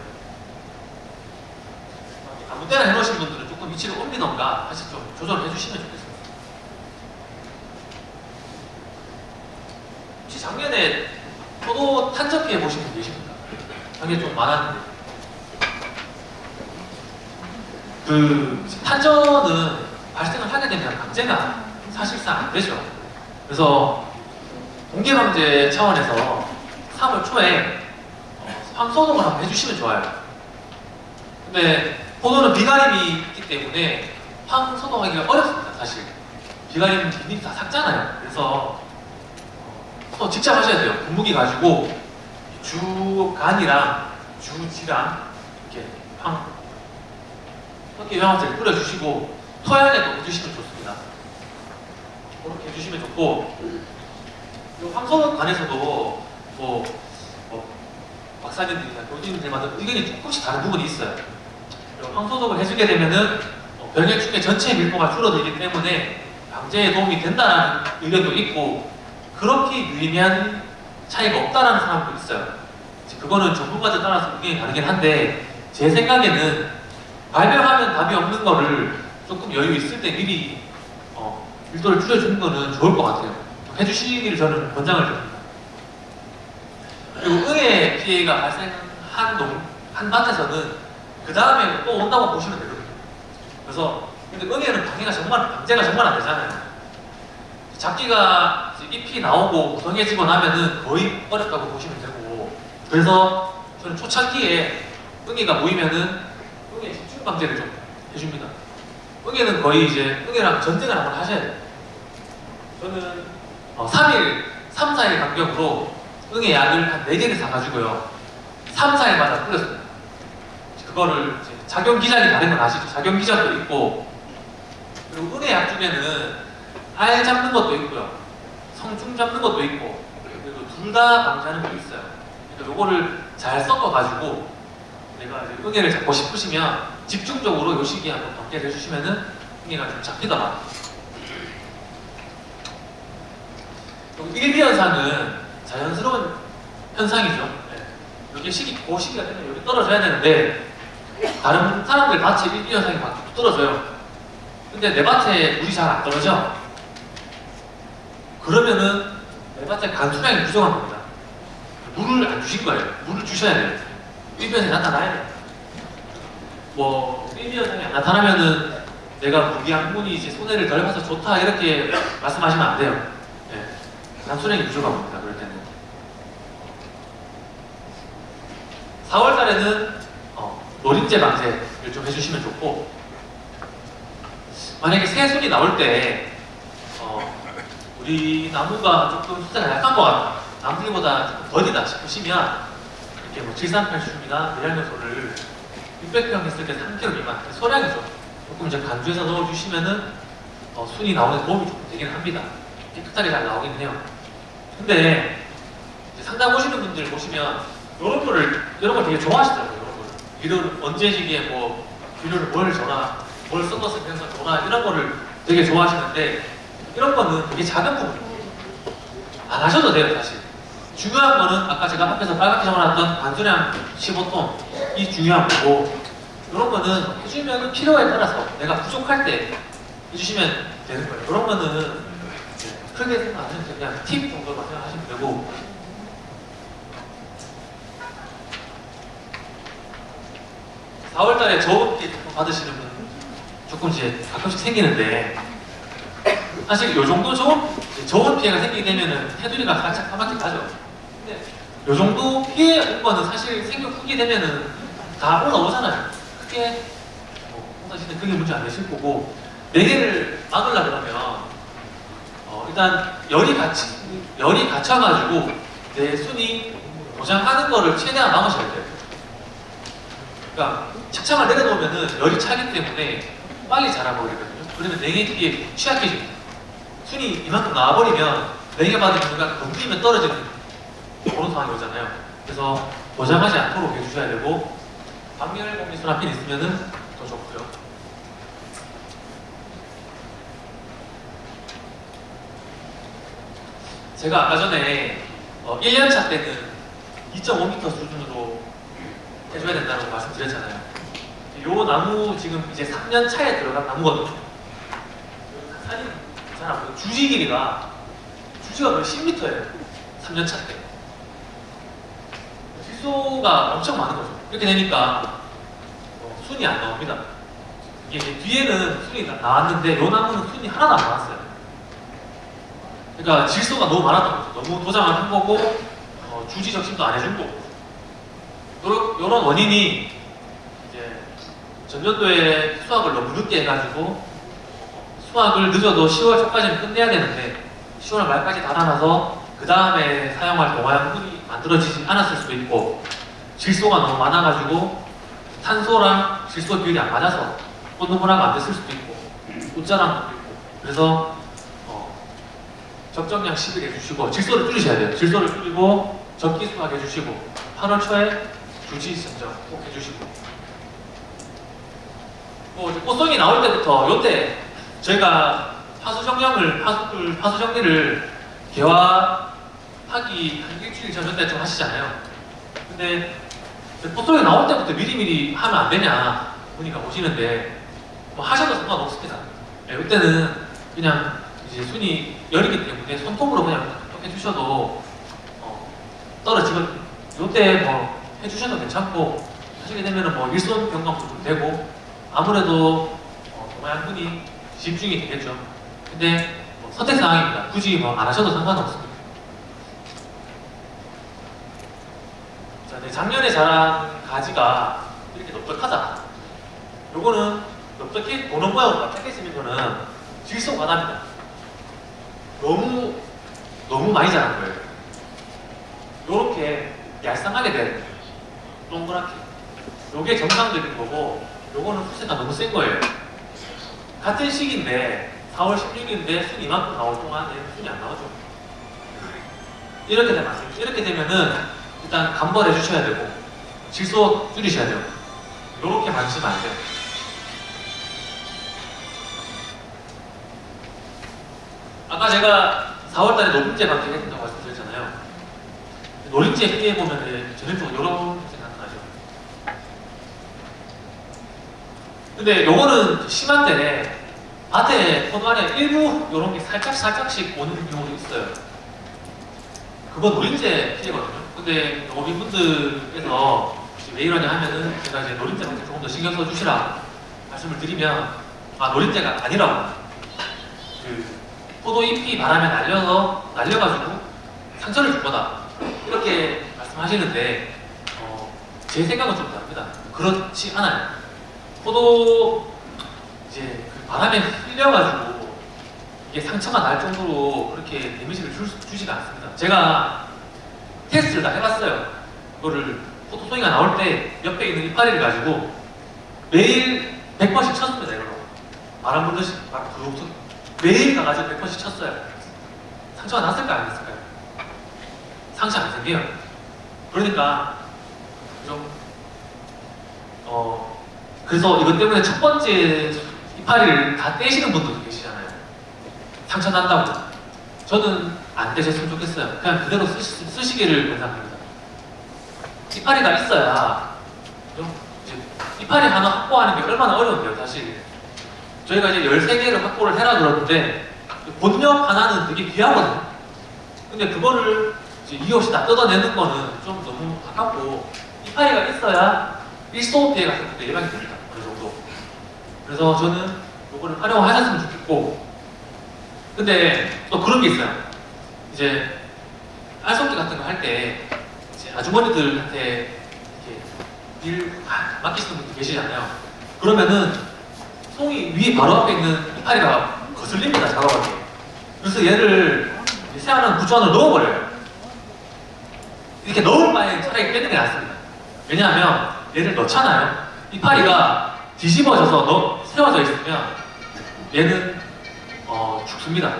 아무 때나 해놓으신 분들은 조금 위치를 옮기던가 사실 좀 조절을 해주시면 좋겠습니다. 혹시 작년에 포도 탄저 피해 보신 분 계십니까? 작년에 좀 많았는데 그 탄저는 발생을 하게 되면 방제가 사실상 안 되죠. 그래서 동계방제 차원에서 3월 초에 황소독을 한번 해주시면 좋아요. 근데 포도는 비가림이 있기 때문에 황소독하기가 어렵습니다. 사실 비가림 비닐이 다 삭잖아요. 그래서 또 직접 하셔야 돼요. 분무기 가지고 주간이랑 주지랑 이렇게 이렇게 영양제를 뿌려주시고 토양에도 해주시면 좋습니다. 그렇게 해주시면 좋고 이 황소독 관해서도 박사님들이나 교수님들마다 의견이 조금씩 다른 부분이 있어요. 황소독을 해주게 되면은 병역 중에 전체 밀도가 줄어들기 때문에 방제에 도움이 된다는 의견도 있고 그렇게 유의미한 차이가 없다는 사람도 있어요. 이제 그거는 전문가들 따라서 의견이 다르긴 한데 제 생각에는 발병하면 답이 없는 거를 조금 여유 있을 때 미리 밀도를 줄여주는 거는 좋을 것 같아요. 해주시기를 저는 권장을 드립니다. 그리고 응애 피해가 발생한 밭에서는 그 다음에 또 온다고 보시면 되거든요. 그래서 근데 응애는 방제가 정말 안 되잖아요. 작기가 잎이 나오고 무성해지고 나면은 거의 어렵다고 보시면 되고, 그래서 저는 초창기에 응애가 모이면은 응애 집중 방제를 좀 해줍니다. 응애는 거의 이제 응애랑 전쟁을 한번 하셔야 돼요. 저는 3, 4일 간격으로 응애 약을 한 4개를 사가지고요. 3, 4일마다 뿌렸어요. 그거를 이제 작용기전이 다른 건 아시죠? 작용기전도 있고, 그리고 응애 약 중에는 알 잡는 것도 있고요. 성충 잡는 것도 있고, 그리고 둘 다 방지하는 것도 있어요. 그러니까 요거를 잘 섞어가지고 내가 이제 응애를 잡고 싶으시면 집중적으로 요 시기에 한번 방제를 해주시면은 응애가 좀 잡히더라. 일비현상은 자연스러운 현상이죠. 이게 그 시기가 되면 여기 떨어져야 되는데 다른 사람들 밭에 일비현상이 막 떨어져요. 근데 내 밭에 물이 잘 안 떨어져. 그러면은 내 밭에 간수량이 부족한 겁니다. 물을 안 주신 거예요. 물을 주셔야 돼요. 일비현상이 나타나야 돼요. 뭐 일비현상이 안 나타나면은 내가 무기 항문이 이제 손해를 덜 봐서 좋다 이렇게 말씀하시면 안 돼요. 간수량이 부족한 겁니다. 그럴 때는 4월 달에는 노린재 방제를 좀 해주시면 좋고, 만약에 새순이 나올 때 우리 나무가 조금 수세가 약한 것 같다, 남들보다 조금 더디다 싶으시면 이렇게 뭐 질산칼슘이나 내양효소를 600평 했을 때 3kg 미만, 소량이죠. 조금 이제 간주해서 넣어주시면은 순이 나오는 도움이 조금 되긴 합니다. 깨끗하게 잘 나오긴 해요. 근데 상담 오시는 분들 보시면 이런 걸 되게 좋아하시더라고요. 이런 거를 비료를 언제 시기에 뭐 비료를 뭘 줘라, 뭘 섞어서 그래서 줘라, 이런 거를 되게 좋아하시는데 이런 거는 되게 작은 부분이에요. 안 하셔도 돼요. 사실 중요한 거는 아까 제가 앞에서 빨갛게 적어놨던 관수량 15톤 이 중요한 거고, 이런 거는 해주면 필요에 따라서 내가 부족할 때 해주시면 되는 거예요. 이런 거는 크게 생각 안 해도 그냥 팁 정도만 생각하시면 되고, 그 4월달에 저온 피해 받으시는 분 조금 이제 가끔씩 생기는데, 사실 요 정도 저온 피해가 생기게 되면은 테두리가 살짝 까맣게 가죠. 근데 요 정도 피해 온 거는 사실 생겨 크게 되면은 다 올라오잖아요. 크게 사실은 그게 문제 안 되실 거고, 4개를 막으려 그러면 일단 열이 갇혀가지고 내 순이 보장하는 거를 최대한 막으셔야 돼요. 그러니까 착창을 내려놓으면은 열이 차기 때문에 빨리 자라버리거든요. 그러면 4개 피해 취약해집니다. 순이 이만큼 나와버리면 4개 받은 순간 건드리면 떨어지는 그런 상황이 오잖아요. 그래서 보장하지 않도록 해주셔야 되고, 방열공리 순화핀 있으면은 더 좋고요. 제가 아까 전에 1년차 때는 2.5m 수준으로 해줘야 된다고 말씀드렸잖아요. 요 나무 지금 이제 3년 차에 들어간 나무거든요. 사진 잘 안 보여요. 주지 길이가 거의 10m예요. 3년 차 때. 질소가 엄청 많은 거죠. 이렇게 되니까 순이 안 나옵니다. 이게 뒤에는 순이 나왔는데 요 나무는 순이 하나도 안 나왔어요. 그러니까 질소가 너무 많았던 거죠. 너무 도장을 한 거고 주지 적심도 안 해준 거고. 이런 원인이 이제 전년도에 수확을 너무 늦게 해가지고 수확을 늦어도 10월 초까지는 끝내야 되는데 10월 말까지 달아나서 그 다음에 사용할 동화양분이 만들어지지 않았을 수도 있고, 질소가 너무 많아가지고 탄소랑 질소 비율이 안 맞아서 꽃노무라가 안 됐을 수도 있고, 꽃자랑도 있고, 그래서 적정량 10일 해주시고 질소를 줄이셔야 돼요. 질소를 줄이고 적기 수확 해주시고 8월 초에 주지 선정 꼭 해주시고, 뭐 꽃송이 나올 때부터 요때 저희가 파수 정리를 개화하기 한 일주일 전 때쯤 하시잖아요. 근데 포토에 나올 때부터 미리미리 하면 안 되냐 보니까 보시는데 뭐 하셔도 상관없습니다. 네, 이때는 그냥 이제 손이 열이기 때문에 손톱으로 그냥 톡 해주셔도 떨어지거든요. 이때 뭐 해주셔도 괜찮고 하시게 되면은 뭐 일손 경감도 좀 되고 아무래도 모양 분이 집중이 되겠죠. 근데 뭐 선택 사항입니다. 굳이 뭐 안 하셔도 상관없습니다. 자, 네, 작년에 자란 가지가 이렇게 넓적하다. 요거는 넓적해 보는 모양으로 납작해지는 거는 질소과다입니다. 너무 많이 자란 거예요. 요렇게 얄쌍하게 되는 거예요. 동그랗게. 요게 정상적인 거고, 요거는 후세가 너무 센 거예요. 같은 시기인데 4월 16일인데 순 이만큼 나올 동안에 순이 안 나오죠. 이렇게 되면 이렇게 되면은 일단 감벌해 주셔야 되고 질소 줄이셔야 돼요. 요렇게 만지면 안 돼요. 아까 제가 4월달에 노림제 방지했다고 말씀드렸잖아요. 노림제 피해 보면 전형적으로 이런 생각 나죠. 근데 요거는 심한 때에 밭에 포도 안에 일부 이런 게 살짝씩 오는 경우도 있어요. 그건 노린재 피해거든요. 근데 어민분들께서 왜 이러냐 하면은 제가 이제 노린재한테 조금 더 신경 써 주시라 말씀을 드리면 노린재가 아니라고. 그 포도 잎이 바람에 날려가지고 상처를 줄 거다 이렇게 말씀하시는데 제 생각은 좀 다릅니다. 그렇지 않아요. 포도 이제 그 바람에 흘려가지고 이게 상처가 날 정도로 그렇게 데미지를 주지가 않습니다. 제가 테스트를 다 해봤어요. 그거를 포토송이가 나올 때 옆에 있는 이파리를 가지고 매일 100번씩 쳤습니다. 이걸로 바람 불듯이 막 매일 가가지고 100번씩 쳤어요. 상처가 났을까요? 안 났을까요? 상처 안 생겨요. 그러니까 좀 그래서 이것 때문에 첫 번째 이파리를 다 떼시는 분들도 계시잖아요. 상처 난다고. 저는 안 떼셨으면 좋겠어요. 그냥 그대로 쓰시기를 권장합니다. 이파리가 있어야 좀 이제 이파리 하나 확보하는 게 얼마나 어려운데요, 사실. 저희가 이제 13개를 확보를 해라 그러는데 본엽 하나는 되게 귀하거든요. 근데 그거를 이제 이유 없이 다 뜯어내는 거는 좀 너무 아깝고 이파리가 있어야 일소 피해 같은 것도 예방이 됩니다. 어느 정도. 그래서 저는 이거를 활용하셨으면 좋겠고, 근데 또 그런 게 있어요. 이제 알속기 같은 거 할 때 아주머니들한테 이렇게 일 맡기시는 분들 계시잖아요. 그러면은 송이 위에 바로 앞에 있는 이파리가 거슬립니다, 작업하게. 그래서 얘를 세안하는 구조 안으로 넣어버려요. 이렇게 넣을 바에 차라리 빼는 게 낫습니다. 왜냐하면 얘를 넣잖아요. 이파리가 뒤집어져서 세워져 있으면 얘는 죽습니다.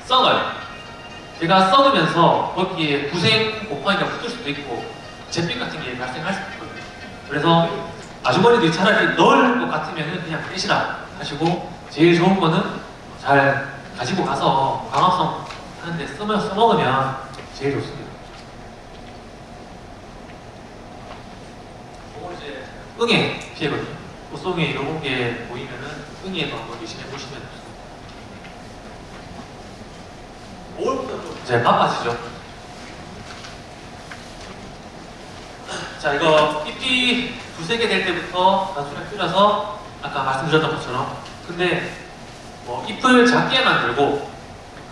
썩어요. 얘가 썩으면서 거기에 구생 곰팡이가 붙을 수도 있고 잿빛 같은 게 발생할 수도 있거든요. 그래서 아주머니들이 차라리 넣을 것 같으면 그냥 빼시라 하시고, 제일 좋은 거는 잘 가지고 가서 광합성 하는데 써먹으면 제일 좋습니다. 이거 이제 응애 피해거든요. 꽃송이 이런 게 보이면은 응애도 한번 의심해 보시면 좋습니다. 5월부터 좀 이제 바빠지죠. 자, 이거 잎이 두세 개 될 때부터 단순히 뿌려서 아까 말씀드렸던 것처럼, 근데 뭐 잎을 작게 만들고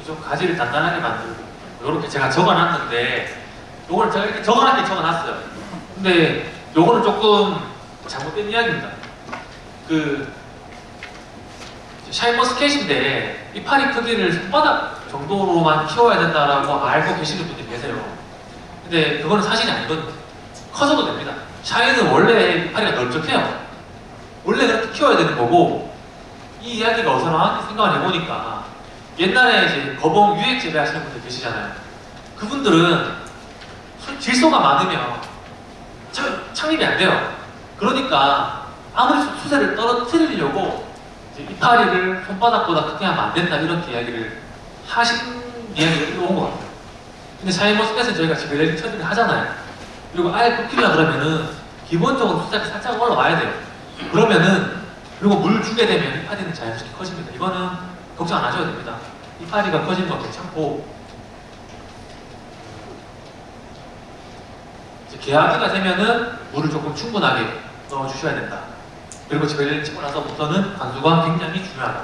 좀 가지를 단단하게 만들고 이렇게 제가 적어놨는데, 요걸 제가 이렇게 적어놨어요. 근데 요거는 조금 잘못된 이야기입니다. 그 샤인머스켓인데 이파리 크기를 손바닥 정도로만 키워야 된다라고 알고 계시는 분들이 계세요. 근데 그거는 사실이 아니거든요. 커져도 됩니다. 샤인은 원래 이파리가 넓적해요. 원래 그렇게 키워야 되는 거고, 이 이야기가 어디서 나왔는지 생각을 해보니까 옛날에 이제 거봉 유액 재배하시는 분들 계시잖아요. 그분들은 질소가 많으면 착립이 안 돼요. 그러니까 아무리 수세를 떨어뜨리려고 이파리를 손바닥보다 크게 하면 안 된다 이렇게 이야기를 하신 이야기를 온 것 같아요. 근데 샤인머스켓은 저희가 지금 렐링 처리를 하잖아요. 그리고 아예 굽히려 그러면은 기본적으로 수작이 살짝 올라와야 돼요. 그러면은 그리고 물 주게 되면 이파리는 자연스럽게 커집니다. 이거는 걱정 안 하셔도 됩니다. 이파리가 커지는 건 괜찮고 이제 개화기가 되면은 물을 조금 충분하게 넣어주셔야 된다. 그리고 제일 찍고 나서부터는 관수가 굉장히 중요하다.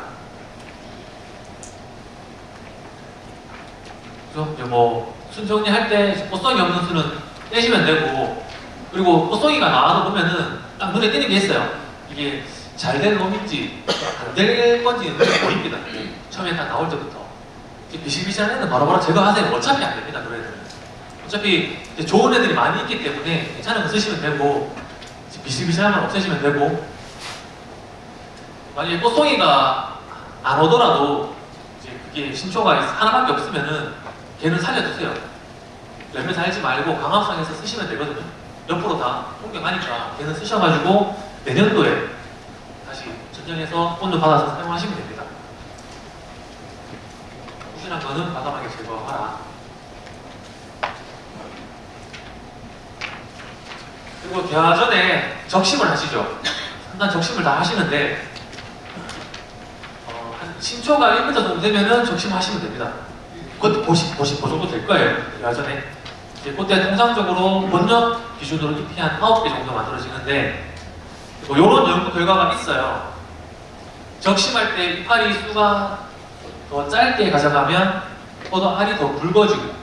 그래서 이제 뭐 순정리 할 때 꽃송이 없는 수는 떼시면 되고, 그리고 꽃송이가 나와도 보면은 딱 눈에 띄는 게 있어요. 이게 잘 될 놈인지 안 될 건지는 보입니다. 처음에 딱 나올 때부터. 비실비실한 애는 바로바로 제거하세요. 어차피 안 됩니다, 그런 애들은. 어차피 이제 좋은 애들이 많이 있기 때문에 괜찮은 거 쓰시면 되고, 비실비실한 건 없애시면 되고, 만약에 꽃송이가 안 오더라도 이제 그게 신초가 하나밖에 없으면은 걔는 살려두세요. 열매 달지 말고 강압성에서 쓰시면 되거든요. 옆으로 다 옮겨가니까 걔는 쓰셔가지고 내년도에 다시 전정해서 온도 받아서 사용하시면 됩니다. 부실한 거는 과감하게 제거하라. 그리고 개화 전에 적심을 하시죠. 일단 적심을 다 하시는데 한 신초가 1m 정도 되면은 적심하시면 됩니다. 그것도 그 정도 될 거예요. 개화 전에. 이제 그때 통상적으로 번역 기준으로 잎이 한 9개 정도 만들어지는데 뭐 이런 연구 결과가 있어요. 적심할 때 이파리 수가 더 짧게 가져가면 포도 알이 더 붉어지고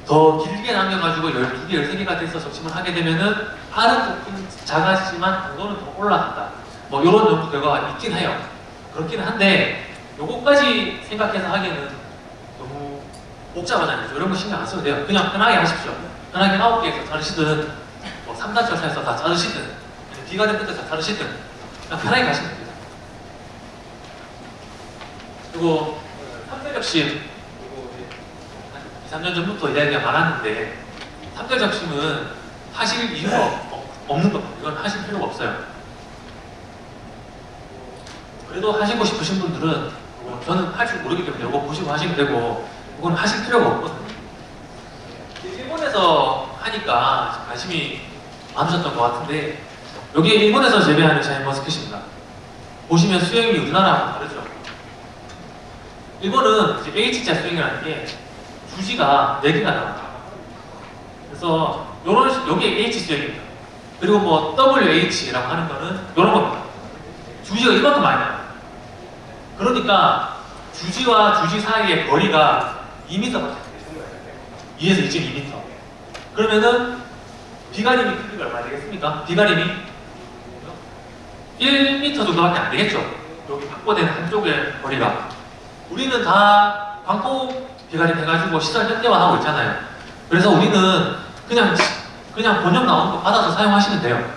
더 길게 남겨가지고 12개, 13개가 돼서 적심을 하게 되면은 알은 조금 작아지지만 당도는 더 올라간다. 뭐 이런 연구 결과가 있긴 해요. 그렇긴 한데 요거까지 생각해서 하기에는 너무 복잡하잖아요. 이런 거 신경 안 써도 돼요. 그냥 편하게 하십시오. 편하게 9개에서 자르시든 뭐 3단처에서 다 자르시든 비가 된 끝에서 다 자르시든 그냥 편하게 가시면 됩니다. 그리고 삼대적심 한 2, 3년 전부터 이야기가 많았는데 삼대적심은 하실 이유가 없는 겁니다. 이건 하실 필요가 없어요. 그래도 하시고 싶으신 분들은 저는 할 줄 모르기 때문에 이거 보시고 하시면 되고 이건 하실 필요가 없거든요. 일본에서 하니까 관심이 많으셨던 것 같은데 여기 일본에서 재배하는 샤인머스켓입니다. 보시면 수영이 우리나라하고 다르죠. 일본은 이제 H자 수영이라는 게 주지가 4개가 나와요. 그래서 여기 H 수영입니다. 그리고 뭐 WH라고 하는 거는 이런 겁니다. 주지가 이만큼 많이 나요. 그러니까 주지와 주지 사이의 거리가 2m밖에 안 돼요. 2에서 2.2m. 그러면은 비가림이 크기가 얼마나 되겠습니까? 비가림이 1m 정도밖에 안 되겠죠. 여기 확보된 한쪽의 거리가. 우리는 다 광폭 비가림 해가지고 시설 현대화하고 있잖아요. 그래서 우리는 그냥 번역 나오는 거 받아서 사용하시면 돼요.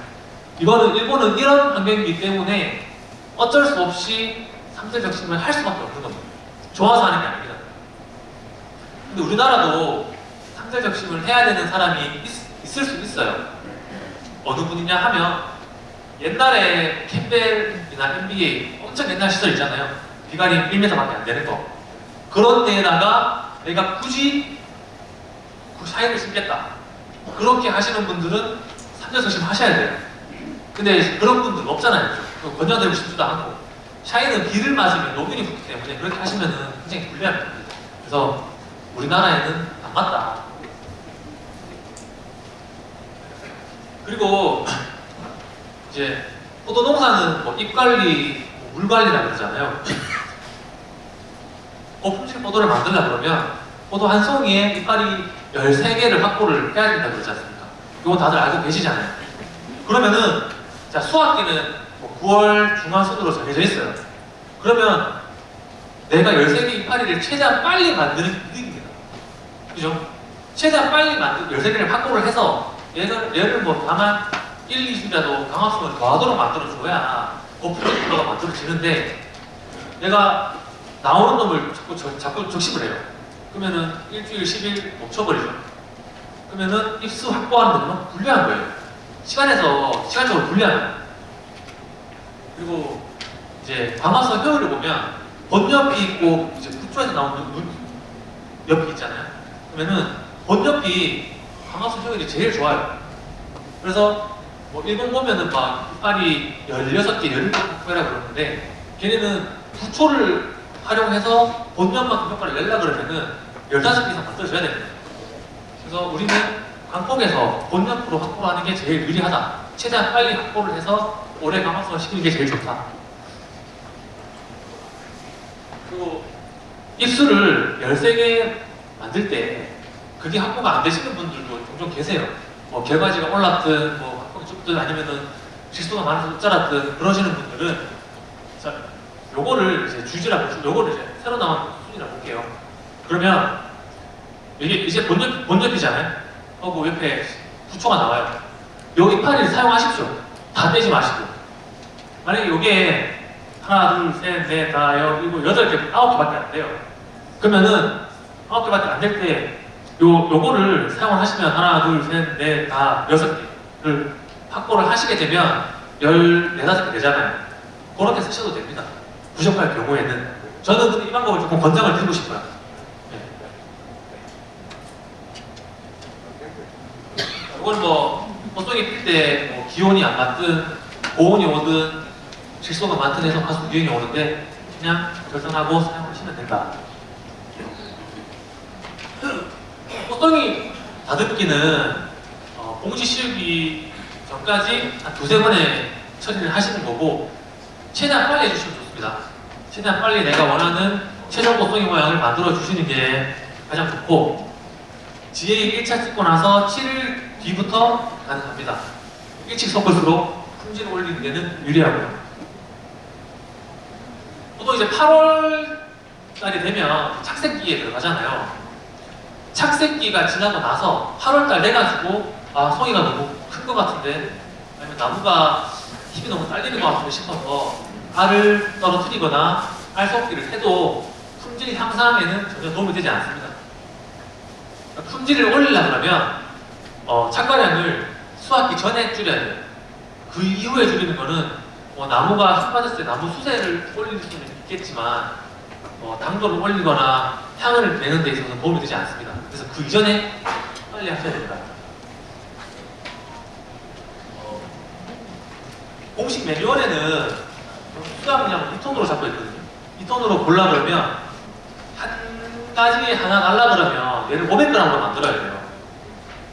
이거는 일본은 이런 환경이기 때문에 어쩔 수 없이 삼대적심을 할 수밖에 없는 겁니다. 좋아서 하는 게 아닙니다. 근데 우리나라도 삼대적심을 해야 되는 사람이 있을 수 있어요. 어느 분이냐 하면 옛날에 캠벨이나 NBA 엄청 옛날 시설 있잖아요. 비가림 1m밖에 안 되는 거. 그런 데에다가 내가 굳이 샤인을 심겠다. 그렇게 하시는 분들은 삼대적심 하셔야 돼요. 근데 그런 분들 없잖아요. 권장되고 싶지도 않고. 샤인은 비를 맞으면 노균이 붙기 때문에 그렇게 하시면은 굉장히 불리합니다. 그래서 우리나라에는 안 맞다. 그리고 이제 포도 농사는 뭐 잎관리, 물 관리라 그러잖아요. 고품질 포도를 만들려 그러면 포도 한 송이에 잎알이 13개를 확보를 해야 된다 그러지 않습니까? 이거 다들 알고 계시잖아요. 그러면은 자 수확기는 뭐 9월 중하순으로 정해져 있어요. 그러면 내가 13개 잎알이를 최대한 빨리 만드는 이득입니다. 그죠? 최대한 빨리 13개를 확보를 해서 얘를 뭐 다만 1, 2주라도 강화성을 더하도록 만들어줘야 고품질 포도가 만들어지는데 내가 나오는 놈을 자꾸 적심을 해요. 그러면은 일주일, 10일 멈춰버리죠. 그러면은 입수 확보하는 데 너무 불리한 거예요. 시간적으로 불리한 거예요. 그리고 이제 광합성 효율을 보면 번옆이 있고 이제 부초에서 나오는 옆이 있잖아요. 그러면은 번옆이 강화수 효율이 제일 좋아요. 그래서 뭐 일본 보면은 막 이빨이 16개, 17개 그러는데 걔네는 부초를 활용해서 본연만큼 효과를 내려 그러면은 15개 이상 만들어줘야 됩니다. 그래서 우리는 광폭에서 본연으로 확보하는 게 제일 유리하다. 최대한 빨리 확보를 해서 오래 강화수를 시키는 게 제일 좋다. 그리고 입술을 13개 만들 때 그게 확보가 안 되시는 분들도 종종 계세요. 뭐 결과지가 올랐든 뭐 확보가 좁든 아니면은 실수가 많아서 짜랐든 그러시는 분들은 자, 요거를 이제 주지라고 요거를 이제 새로 나온 수준이라고 볼게요. 그러면 이게 이제 본접이잖아요. 하고 옆에 부초가 나와요. 요 이파리를 사용하십시오. 다 떼지 마시고. 만약에 요게 하나, 둘, 셋, 넷, 다, 일곱, 여덟 개, 9개밖에 안 돼요. 그러면은 9개밖에 안 될 때 요거를 사용을 하시면 하나, 둘, 셋, 넷, 다, 6개를 확보를 하시게 되면 14, 15개 되잖아요. 그렇게 쓰셔도 됩니다. 부족할 경우에는. 저는 근데 이 방법을 조금 권장을 드리고 싶어요. 네. 이건 뭐 호송이 필 때 뭐 기온이 안 맞든 고온이 오든 실수가 많든 해서 가수 유행이 오는데 그냥 결정하고 사용하시면 된다. 호송이 다듬기는 봉지 씌우기 전까지 한 2~3번의 처리를 하시는 거고 최대한 빨리 해주시면 좋습니다. 최대한 빨리 내가 원하는 최종 호송이 모양을 만들어 주시는 게 가장 좋고 GA 1차 찍고 나서 7일 뒤부터 가능합니다. 일찍 섞을수록 품질을 올리는 데는 유리하고요. 보통 이제 8월 달이 되면 착색기에 들어가잖아요. 착색기가 지나고 나서 8월 달 돼가지고 아 송이가 너무 큰 것 같은데 아니면 나무가 힘이 너무 딸리는 것 같은데 싶어서 알을 떨어뜨리거나 알 섞기를 해도 품질 향상에는 전혀 도움이 되지 않습니다. 품질을 올리려고 하면 착과량을 수확기 전에 줄여야 돼요. 그 이후에 줄이는 거는 나무가 흙 빠졌을 때 나무 수세를 올릴 수는 있겠지만 당도를 올리거나 향을 내는 데 있어서 도움이 되지 않습니다. 그래서 그 이전에 빨리 하셔야 됩니다. 공식 매뉴얼에는 수확량 2톤으로 잡고 있거든요. 2톤으로 골라 그러면 한 가지 하나 달라 그러면 얘를 500g으로 만들어야 돼요.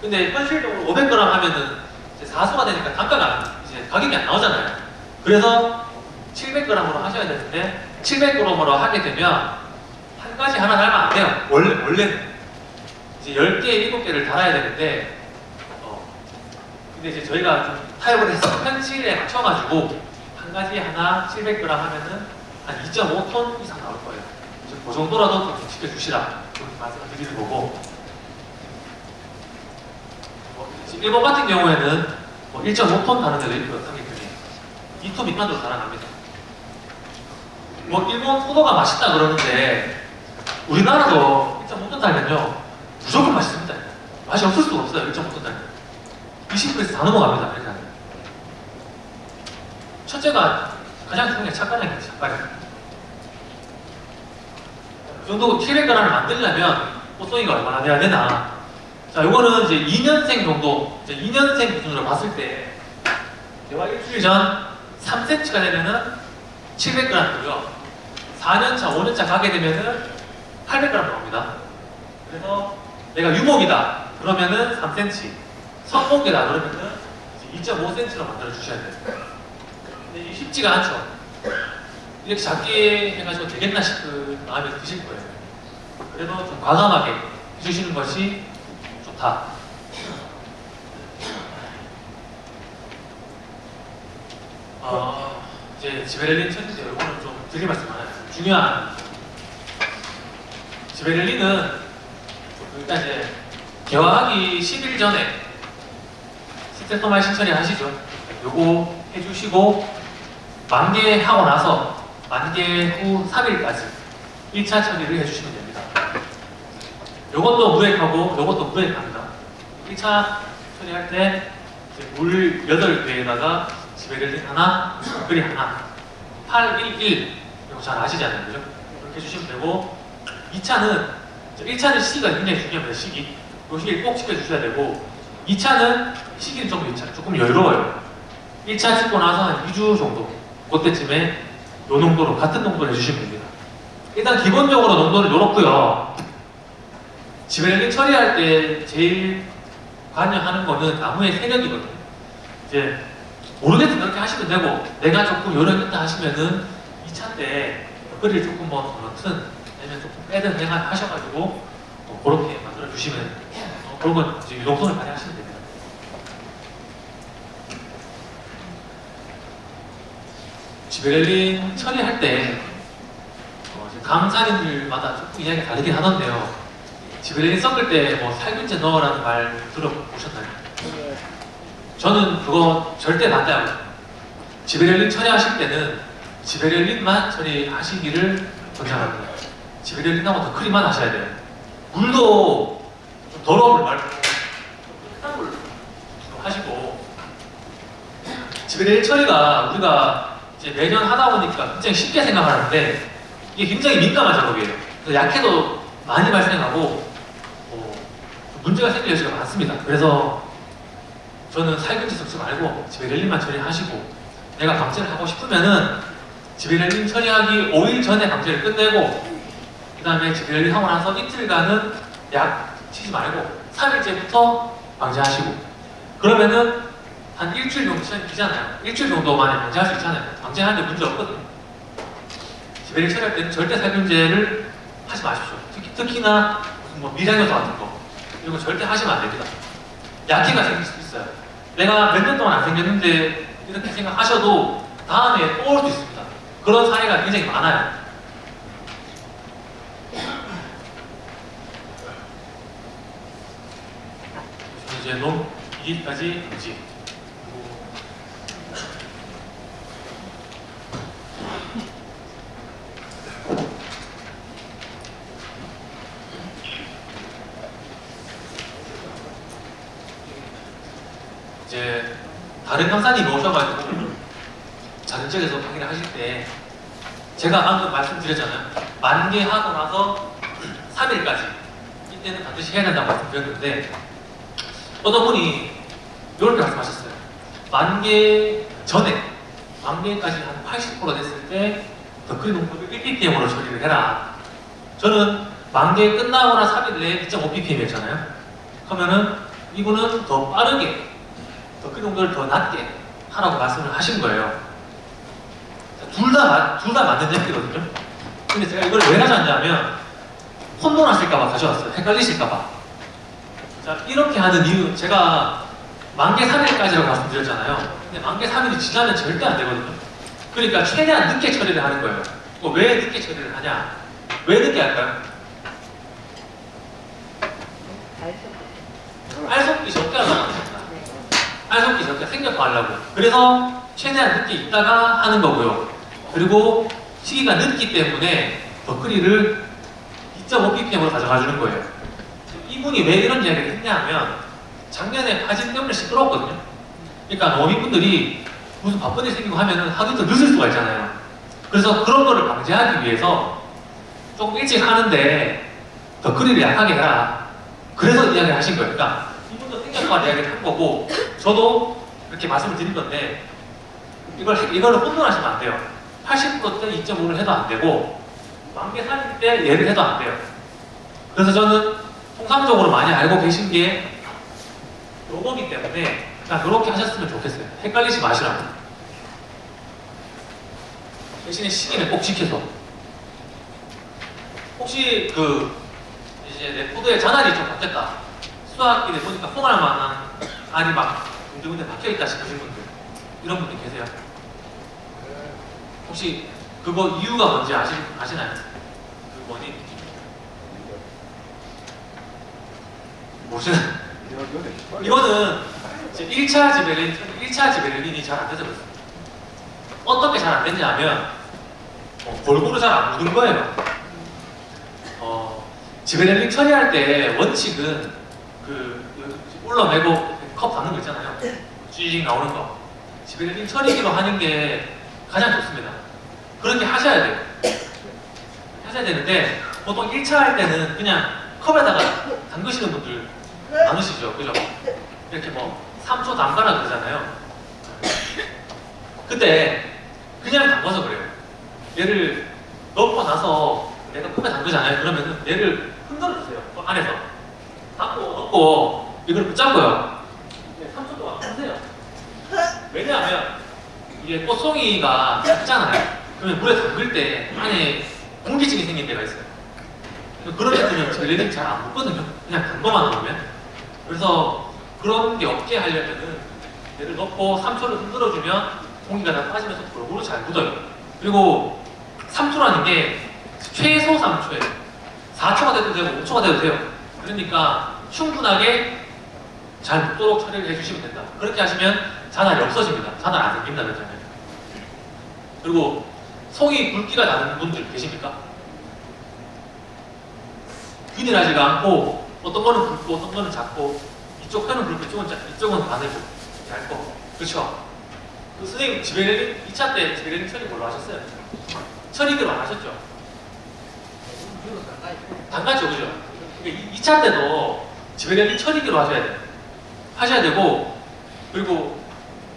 근데 현실적으로 500g 하면은 이제 사수가 되니까 단가가 이제 가격이 안 나오잖아요. 그래서 700g으로 하셔야 되는데 700g으로 하게 되면 한 가지 하나 달면 안 돼요. 원래는 이제 10개, 7개를 달아야 되는데 근데 이제 저희가 좀 타협을 해서 현실에 맞춰가지고 한 가지 하나 700g 하면은 한 2.5톤 이상 나올 거예요. 그 정도라도 좀 지켜주시라 그렇게 말씀을 드리는 거고 일본 같은 경우에는 1.5톤 다는 데도 있고요. 상계편이 2톤 미만으로 달아납니다. 일본 포도가 맛있다 그러는데 우리나라도 1.5톤 달면요 무조건 맛있습니다. 맛이 없을 수가 없어요. 1.5톤 달면 20%에서 다 넘어갑니다. 일단 첫째가 가장 중요한 게 착과량이에요. 착과량. 이 정도 700g을 만들려면 꽃송이가 얼마나 돼야 되나? 자, 요거는 이제 2년생 정도, 이제 2년생 기준으로 봤을 때 대화 일주일 전 3cm가 되면은 700g이고요. 4년차, 5년차 가게 되면은 800g 나옵니다. 그래서 내가 유목이다 그러면은 3cm, 성목이다 그러면은 2.5cm로 만들어 주셔야 돼요. 근데 이게 쉽지가 않죠. 이렇게 작게 해가지고 되겠나 싶은 마음이 드실 거예요. 그래도 좀 과감하게 해주시는 것이 좋다. 이제 지베렐린 천지제 이거는 좀 드릴 말씀 많아요. 중요한 지베렐린은 일단 이제 개화하기 10일 전에 스테토마이신 처리하시죠. 요거 해주시고 만개하고 나서 만개 후 3일까지 1차 처리를 해주시면 됩니다. 요것도 무액하고 요것도 무액합니다. 1차 처리할 때 물 8배에다가 지베렐린 하나, 그리 하나 811 이거 잘 아시잖아요. 그죠? 이렇게 해주시면 되고 2차는 1차는 시기가 굉장히 중요합니다. 시기. 요 시기를 꼭 지켜주셔야 되고 2차는 시기는 조금 여유로워요. 1차 찍고 나서 한 2주 정도 그때쯤에 요 농도로 같은 농도를 해주시면 됩니다. 일단 기본적으로 농도는 요렇고요. 지베렐린 처리할 때 제일 관여하는 거는 나무의 세력이거든요. 이제 모르겠으면 그렇게 하시면 되고 내가 조금 요령있다 하시면은 2차 때 벽걸이를 조금 뭐 넣든 아니면 조금 빼든 하셔가지고 그렇게 만들어 주시면 그런 건 이제 유동성을 발휘하시면 됩니다. 지베렐린 처리할 때 강사님들마다 조금 이야기가 다르긴 하던데요. 지베렐린 섞을 때 뭐 살균제 넣으라는 말 들어보셨나요? 저는 그거 절대 반대하거든요. 지베렐린 처리하실 때는 지베렐린만 처리하시기를 권장합니다. 지베렐린하고 더크리만 하셔야 돼요. 물도 좀 더러운 물 말고 깨끗한 물로 하시고 지베렐린 처리가 우리가 이제 매년 하다 보니까 굉장히 쉽게 생각하는데 이게 굉장히 민감한 작업이에요. 그래서 약해도 많이 발생하고 문제가 생길 여지가 많습니다. 그래서 저는 살균제 섞지 말고 지베렐린만 처리하시고 내가 방제를 하고 싶으면은 지베렐린 처리하기 5일 전에 방제를 끝내고 그 다음에 지베렐린 하고 나서 이틀간은 약 치지 말고 3일째부터 방제하시고 그러면은 한 일주일 정도 시간이 비잖아요. 일주일 정도만에 방제할 수 있잖아요. 방제하는데 문제 없거든요. 지베렐린 처리할 때는 절대 살균제를 하지 마십시오. 특히나 무슨 뭐 미량효소 같은 거 이런 거 절대 하시면 안 됩니다. 약해가 생길 수도 있어요. 내가 몇 년 동안 안 생겼는데 이렇게 생각하셔도 다음에 또 올 수 있습니다. 그런 사례가 굉장히 많아요. 이제 놈 2기까지 금지. 이제 다른 강사님이 오셔가지고 자격증에서 강의를 하실 때 제가 방금 말씀드렸잖아요. 만개하고 나서 3일까지 이때는 반드시 해야 된다고 말씀드렸는데 어떤 분이 이렇게 말씀하셨어요. 만개 전에 만개까지 한 80% 됐을 때 더크리 농도를 1ppm으로 처리를 해라. 저는 만개 끝나거나 3일 내에 2.5ppm이었잖아요. 그러면은 이분은 더 빠르게 더크리 농도를 더 낮게 하라고 말씀을 하신 거예요. 둘 다 맞는 얘기거든요. 근데 제가 이걸 왜 가져왔냐면 혼돈하실까봐 가져왔어요. 헷갈리실까봐. 자, 이렇게 하는 이유, 제가 만개 3일까지라고 말씀드렸잖아요. 근데 만개 3일이 지나면 절대 안 되거든요. 그러니까 최대한 늦게 처리를 하는 거예요. 왜 늦게 처리를 하냐? 왜 늦게 할까요? 알속기 적게 하려고 합니다. 알속기 적게 생겨서 하려고. 그래서 최대한 늦게 있다가 하는 거고요. 그리고 시기가 늦기 때문에 더크리를 2.5ppm으로 가져가 주는 거예요. 이분이 왜 이런 이야기를 했냐면 작년에 파진 때문에 시끄러웠거든요. 그러니까 농민분들이 무슨 바쁜 일 생기고 하면은 하루 이틀 늦을 수가 있잖아요. 그래서 그런 거를 방지하기 위해서 조금 일찍 하는데 더크리를 약하게 해라. 그래서 이야기를 하신 거예요. 그러니까 이분도 생각한 이야기를 한 거고 저도 이렇게 말씀을 드린 건데 이거를 혼돈하시면 안 돼요. 80%때 2.5를 해도 안 되고 만개 3일 때 얘를 해도 안 돼요. 그래서 저는 통상적으로 많이 알고 계신 게 요거기 때문에 그냥 이렇게 하셨으면 좋겠어요. 헷갈리지 마시라고. 대신에 시기는 꼭 지켜서. 혹시 이제 내 포도에 잔알이 좀 바뀌었다. 수확기에 보니까 홍할 만한 알이 막 군데군데 박혀있다 싶으신 분들 이런 분들 계세요? 혹시 그거 이유가 뭔지 아시나요? 그 원인? 모르시나요? 이거는 이제 1차 지베렐린이 잘 안 돼서 그렇습니다. 어떻게 잘 안 됐냐면 골고루 잘 안 묻은 거예요. 지베렐린 처리할 때 원칙은 올라내고 컵 담는 거 있잖아요. 쥐직 나오는 거. 지베렐린 처리기로 하는 게 가장 좋습니다. 그렇게 하셔야 돼요. 하셔야 되는데 보통 1차 할 때는 그냥 컵에다가 담그시는 분들 많으시죠, 그죠? 이렇게 뭐 3초 담가라 그러잖아요. 근데 그냥 담가서 그래요. 얘를 넣고 나서 내가 컵에 담그잖아요. 그러면은 얘를 흔들어주세요. 그 안에서 담고 넣고 이걸 붙잡고요. 3초 동안 흔세요. 왜냐하면 이게 꽃송이가 작잖아요. 그러면 물에 담글 때 안에 공기증이 생길 때가 있어요. 그런 애들은 젤리는 잘 안 붙거든요. 그냥 담궈만 놓으면. 그래서 그런 게 없게 하려면은 얘를 넣고 3초를 흔들어주면 공기가 다 빠지면서 골고루 잘 묻어요. 그리고 3초라는 게 최소 3초예요. 4초가 돼도 되고 5초가 돼도 돼요. 그러니까 충분하게 잘 묻도록 처리를 해주시면 된다. 그렇게 하시면 자날이 없어집니다. 자날 안 생긴다 그랬잖아요. 그리고 속이 굵기가 나는 분들 계십니까? 균일하지가 않고 어떤 거는 굵고 어떤 거는 작고 이쪽 편은 굵고 이쪽은 바늘고 얇고 그렇죠? 그 선생님 지베렐린 2차 때 지베렐린 처리 뭘로 하셨어요? 처리기로 안 하셨죠? 단가죠, 그죠? 그러니까 2차 때도 지베렐린 처리기로 하셔야 되고 그리고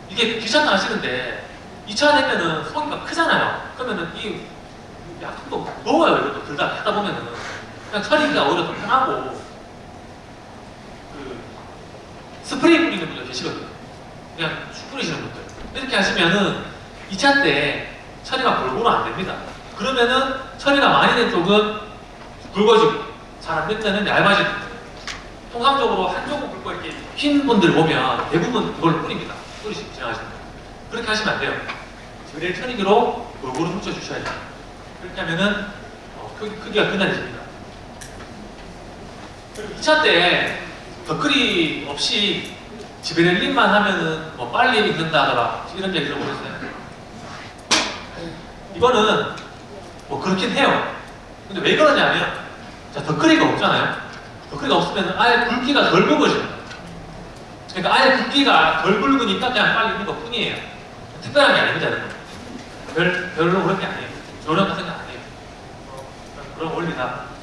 이게 귀찮다 하시는데 2차 되면은 송이가 크잖아요. 그러면은 이 약통도 무거워요. 이것도 들다 하다 보면은 그냥 처리기가 오히려 더 편하고 그 스프레이 뿌리는 분들 계시거든요. 그냥 쭉 뿌리시는 분들 이렇게 하시면은 2차 때 처리가 골고루 안 됩니다. 그러면은 처리가 많이 된 쪽은 굵어지고 잘 안 된 데는 얇아지고 통상적으로 한쪽은 굵고 이렇게 흰 분들 보면 대부분 이걸로 뿌립니다. 뿌리시고 진행하시는 분 그렇게 하시면 안 돼요. 지베렐린 처리기로 골고루 묻혀주셔야 돼요. 그렇게 하면은 크기가 균일해집니다. 2차 때 덧글이 없이 지베렐린만 하면은 뭐 빨리 익는다더라 이런 얘기 들어보셨어요? 이거는 뭐 그렇긴 해요. 근데 왜 그러냐면 자 덧글이가 없잖아요. 덧글이가 없으면 아예 굵기가 덜 굵어집니다. 그러니까 아예 굵기가 덜 굵으니까 그냥 빨리 익는 것 뿐이에요. 특별한 게 아닙니다. 별로 그런 게 아니에요. 요령과 생각 안 해요. 그런 원리다.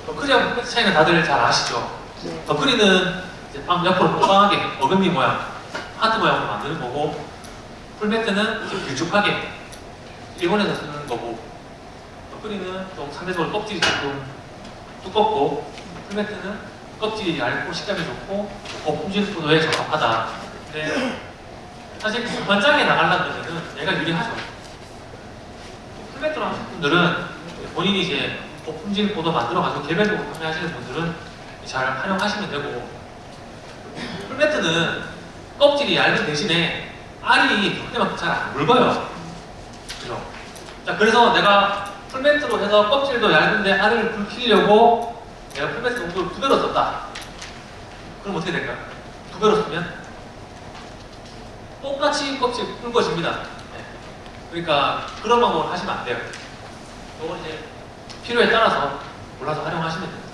덧글이하고 풀매트 차이는 다들 잘 아시죠? 덧글이는 이제 빵 옆으로 뽀방하게 어금니 모양, 하트 모양으로 만드는 거고 풀매트는 좀 길쭉하게 일본에서 쓰는 거고 덧글이는 좀 상대적으로 껍질이 조금 두껍고 풀매트는 껍질이 얇고 식감이 좋고 고품질 포도에 적합하다. 근데 사실 공판장에 나가려면 얘가 유리하죠. 풀매트로 하시는 분들은 본인이 이제 고품질 포도 만들어가지고 개별적으로 판매하시는 분들은 잘 활용하시면 되고 풀매트는 껍질이 얇은 대신에 알이 그때만큼 잘 안 굵어요. 그죠? 자, 그래서 내가 풀매트로 해서 껍질도 얇은데 알을 굵히려고 내가 풀매트 농도를 2배로 썼다. 그럼 어떻게 될까요? 2배로 쓰면 똑같이 껍질 굵어집니다. 네. 그러니까 그런 방법을 하시면 안 돼요. 이건 이제 필요에 따라서 골라서 활용하시면 됩니다.